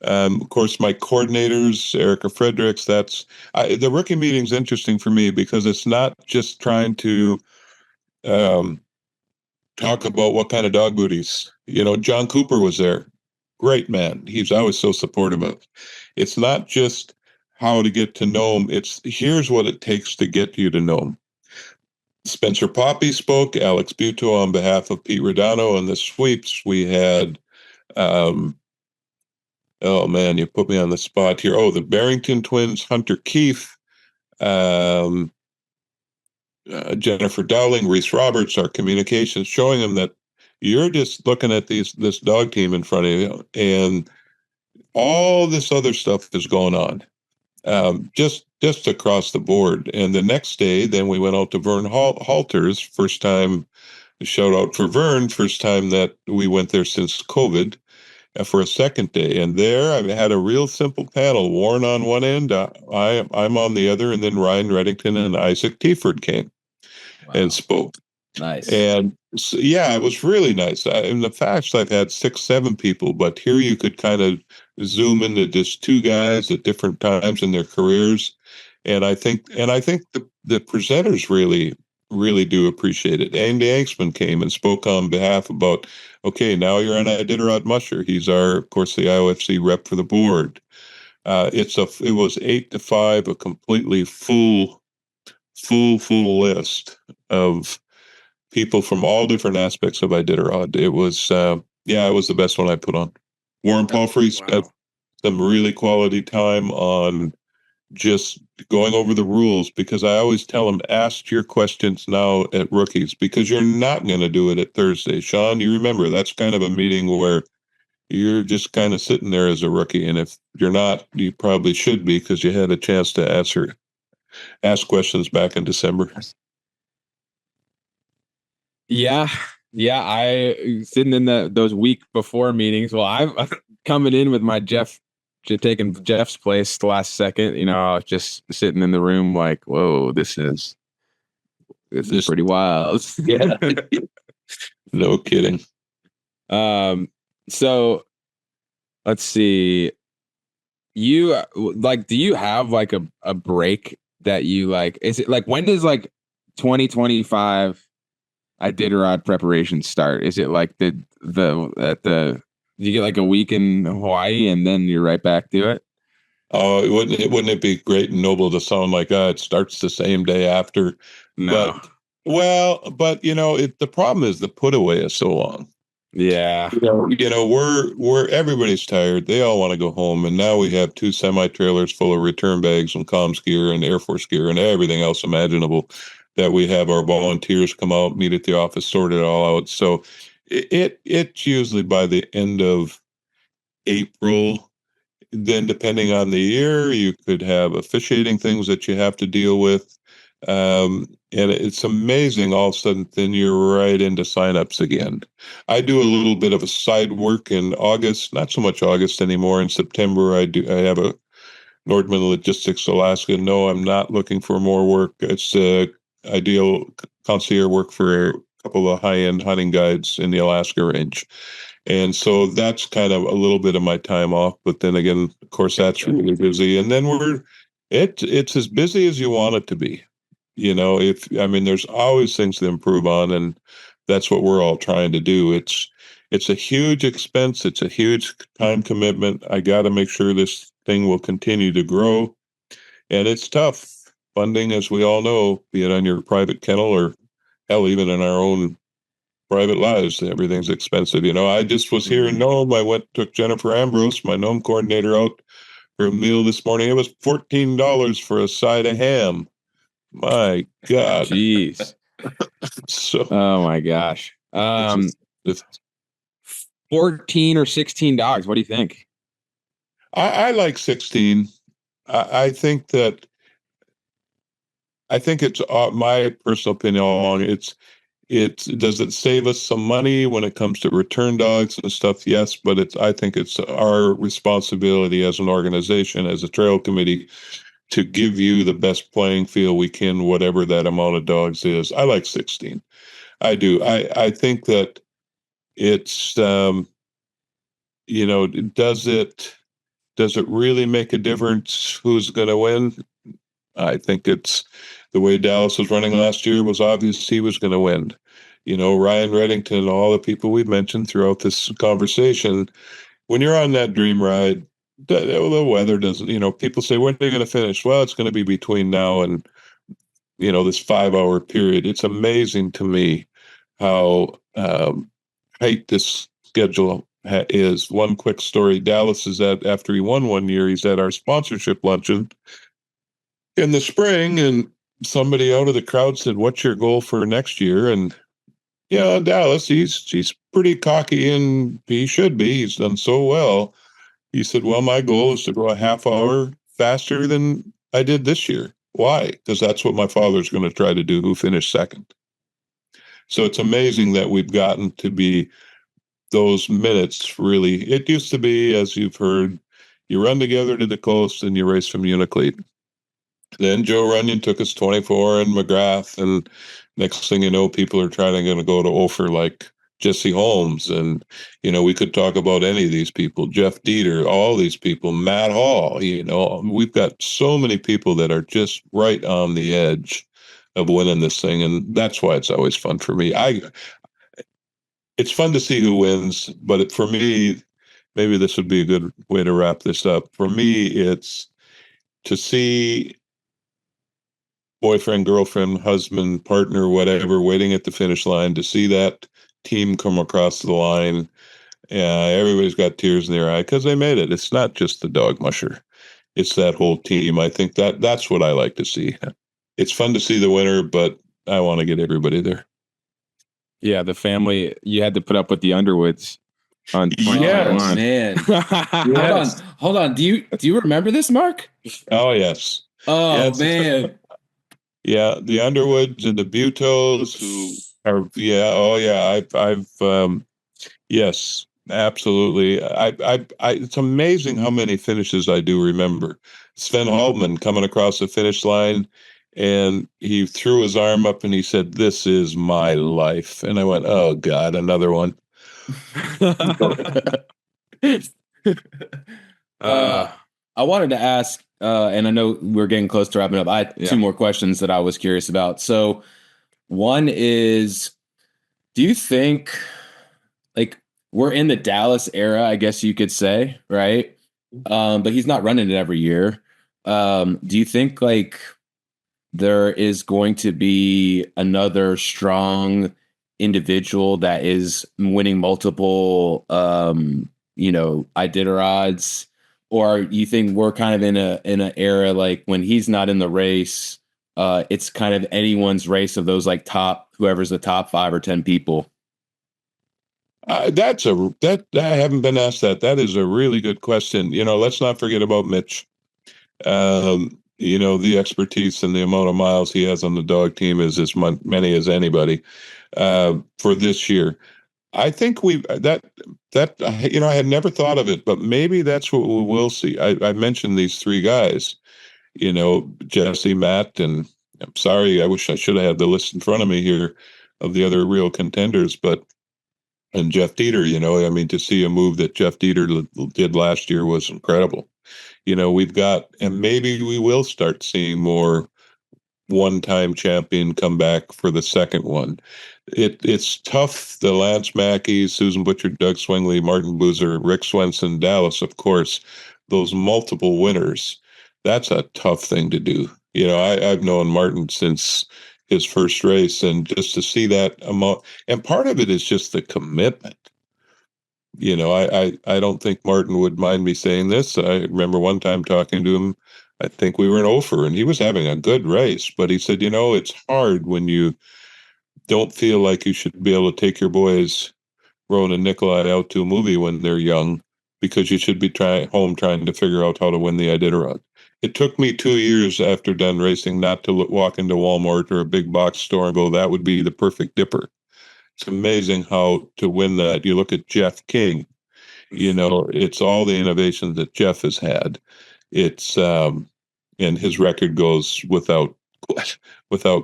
Of course, my coordinators, Erica Fredericks, the rookie meeting's interesting for me because it's not just trying to talk about what kind of dog booties. John Cooper was there. Great man. I was so supportive of. It's not just how to get to know him. It's here's what it takes to get you to know him. Spencer Poppy spoke, Alex Buteau on behalf of Pete Rodano, and the sweeps we had. Oh man, you put me on the spot here. Oh, the Barrington twins, Hunter Keefe, Jennifer Dowling, Reese Roberts, our communications, showing them that you're just looking at this dog team in front of you, and all this other stuff is going on, just across the board. And the next day, then we went out to Vern Halter's, first time. Shout out for Vern, first time that we went there since COVID. For a second day, and there I had a real simple panel. Warren on one end, I'm on the other, and then Ryan Reddington and Isaac Tieford came and spoke. Nice. And so, yeah, it was really nice. In the past, I've had 6-7 people, but here you could kind of zoom into just two guys at different times in their careers, and I think the presenters really do appreciate it. Andy Anxman came and spoke on behalf about, okay, now you're on Iditarod Musher. He's of course, the IOFC rep for the board. It was 8 to 5, a completely full list of people from all different aspects of Iditarod. It was, it was the best one I put on. Warren Palfrey spent some really quality time on just going over the rules, because I always tell them, ask your questions now at rookies, because you're not going to do it at Thursday. Sean, you remember, that's kind of a meeting where you're just kind of sitting there as a rookie. And if you're not, you probably should be, because you had a chance to ask questions back in December. Yeah. I sitting in those week before meetings. Well, I'm coming in with my taking Jeff's place the last second. I was just sitting in the room like, whoa, this is pretty wild. Yeah. No kidding. So let's see. Do you have like a break that you like? Is it like, when does like 2025 Iditarod preparation start? Is it like you get like a week in Hawaii and then you're right back to it? Oh, wouldn't it be great and noble to sound like it starts the same day after? No. But the problem is the put away is so long. Yeah. We're everybody's tired. They all want to go home, and now we have 2 semi-trailers full of return bags and comms gear and Air Force gear and everything else imaginable that we have our volunteers come out, meet at the office, sort it all out. So it's usually by the end of April. Then, depending on the year, you could have officiating things that you have to deal with. And it's amazing all of a sudden, then you're right into signups again. I do a little bit of a side work in August, not so much August anymore. In September, I have a Nordman Logistics Alaska. No, I'm not looking for more work. It's ideal concierge work for a couple of high-end hunting guides in the Alaska range. And so that's kind of a little bit of my time off. But then again, of course, that's really busy. And then it's as busy as you want it to be. There's always things to improve on, and that's what we're all trying to do. It's a huge expense. It's a huge time commitment. I got to make sure this thing will continue to grow, and it's tough. Funding, as we all know, be it on your private kennel or hell, even in our own private lives, everything's expensive. I just was here in Nome. Took Jennifer Ambrose, my Nome coordinator, out for a meal this morning. It was $14 for a side of ham. My God. Jeez. Oh my gosh. 14 or $16. What do you think? I like 16. I think it's my personal opinion all along. Does it save us some money when it comes to return dogs and stuff? Yes, but I think it's our responsibility as an organization, as a trail committee, to give you the best playing field we can, whatever that amount of dogs is. I like 16. I do. I think that it's, does it really make a difference who's going to win? I think it's the way Dallas was running last year was obvious he was going to win. Ryan Reddington, all the people we've mentioned throughout this conversation, when you're on that dream ride, the weather doesn't, people say, when are they going to finish? Well, it's going to be between now and, this 5-hour period. It's amazing to me how tight this schedule is. One quick story. Dallas is after he won one year, he's at our sponsorship luncheon in the spring, and somebody out of the crowd said, "What's your goal for next year?" And Dallas, he's pretty cocky, and he should be. He's done so well. He said, "Well, my goal is to go a half hour faster than I did this year." Why? Because that's what my father's going to try to do, who finished second. So it's amazing that we've gotten to be those minutes, really. It used to be, as you've heard, you run together to the coast and you race from Unaclete. Then Joe Runyon took us 24 and McGrath, and next thing you know, people are going to go to Ophir like Jesse Holmes. And, we could talk about any of these people, Jeff Dieter, all these people, Matt Hall, we've got so many people that are just right on the edge of winning this thing. And that's why it's always fun for me. It's fun to see who wins, but for me, maybe this would be a good way to wrap this up. For me, it's to see boyfriend, girlfriend, husband, partner, whatever, waiting at the finish line, to see that team come across the line. Everybody's got tears in their eye because they made it. It's not just the dog musher. It's that whole team. I think that's what I like to see. It's fun to see the winner, but I want to get everybody there. Yeah, the family, you had to put up with the Underwoods on 2021. Man. Yes. Hold on. Do you remember this, Mark? Oh, yes. Oh, yes. Man. Yeah, the Underwoods and the Butos who are, I've yes, absolutely. It's amazing how many finishes I do remember. Sven Haldeman coming across the finish line, and he threw his arm up and he said, "This is my life." And I went, "Oh God, another one." I wanted to ask, and I know we're getting close to wrapping up. I had two more questions that I was curious about. So one is, do you think, like, we're in the Dallas era, I guess you could say, right? But he's not running it every year. Do you think, like, there is going to be another strong individual that is winning multiple, Iditarods, or you think we're kind of in an era like when he's not in the race, it's kind of anyone's race of those like whoever's the top 5 or 10 people? That I haven't been asked that. That is a really good question. Let's not forget about Mitch. The expertise and the amount of miles he has on the dog team is as many as anybody for this year. I think I had never thought of it, but maybe that's what we will see. I mentioned these 3 guys, Jesse, Matt, and I'm sorry, I wish I should have had the list in front of me here of the other real contenders, and Jeff Dieter, to see a move that Jeff Dieter did last year was incredible. We've got, and maybe we will start seeing more one-time champion come back for the second one. It's tough. The Lance Mackey, Susan Butcher, Doug Swingley, Martin Boozer, Rick Swenson, Dallas, of course, those multiple winners. That's a tough thing to do. I've known Martin since his first race, and just to see that amount, and part of it is just the commitment. I don't think Martin would mind me saying this. I remember one time talking to him. I think we were in Ophir, and he was having a good race, but he said, it's hard when you don't feel like you should be able to take your boys, Rowan and Nikolai, out to a movie when they're young, because you should be home trying to figure out how to win the Iditarod. It took me 2 years after done racing not to walk into Walmart or a big box store and go, that would be the perfect dipper. It's amazing how to win that. You look at Jeff King, it's all the innovations that Jeff has had. It's and his record goes without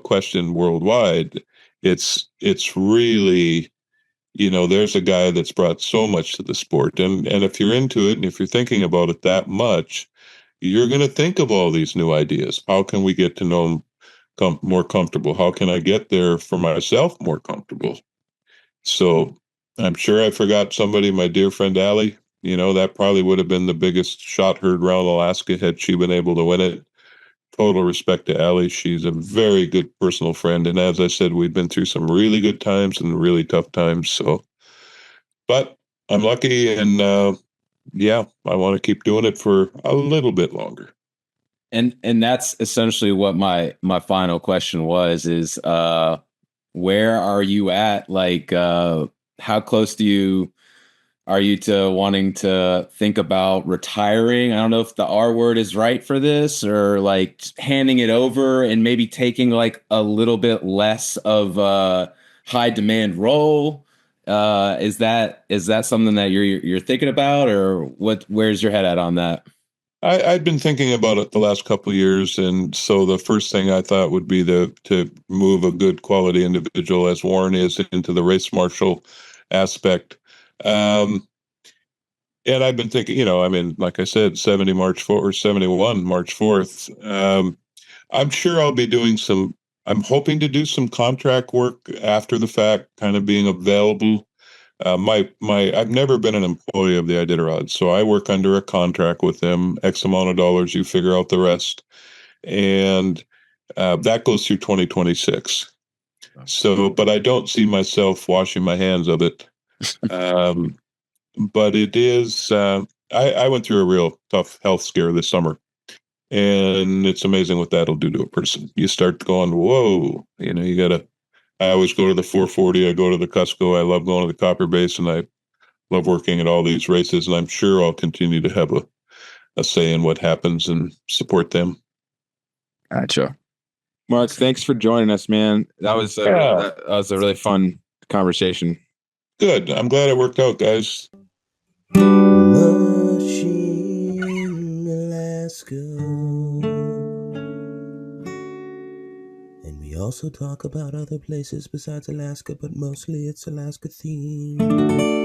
question worldwide. It's really, there's a guy that's brought so much to the sport, and if you're into it and if you're thinking about it that much, you're going to think of all these new ideas. How can we get to know him more comfortable? How can I get there for myself more comfortable? So I'm sure I forgot somebody, my dear friend Allie. That probably would have been the biggest shot heard around Alaska had she been able to win it. Total respect to Allie. She's a very good personal friend. And as I said, we've been through some really good times and really tough times. So, but I'm lucky, and I want to keep doing it for a little bit longer. And that's essentially what my final question was, is where are you at? Like, how close are you to wanting to think about retiring? I don't know if the R word is right for this, or like handing it over and maybe taking like a little bit less of a high demand role. Is that something that you're thinking about, or where's your head at on that? I'd been thinking about it the last couple of years, and so the first thing I thought would be to move a good quality individual, as Warren is, into the race marshal aspect. And I've been thinking, like I said, 70 March 4th or 71 March 4th. I'm sure I'll be doing I'm hoping to do some contract work after the fact, kind of being available. I've never been an employee of the Iditarod, so I work under a contract with them, X amount of dollars, you figure out the rest. And that goes through 2026. So, but I don't see myself washing my hands of it. But it is, I went through a real tough health scare this summer, and it's amazing what that'll do to a person. You start going, whoa, I always go to the 440. I go to the Cusco. I love going to the Copper Base, and I love working at all these races, and I'm sure I'll continue to have a say in what happens and support them. Gotcha. Mark, thanks for joining us, man. That was a really fun conversation. Good. I'm glad it worked out, guys. Mushing, Alaska. And we also talk about other places besides Alaska, but mostly it's Alaska themed.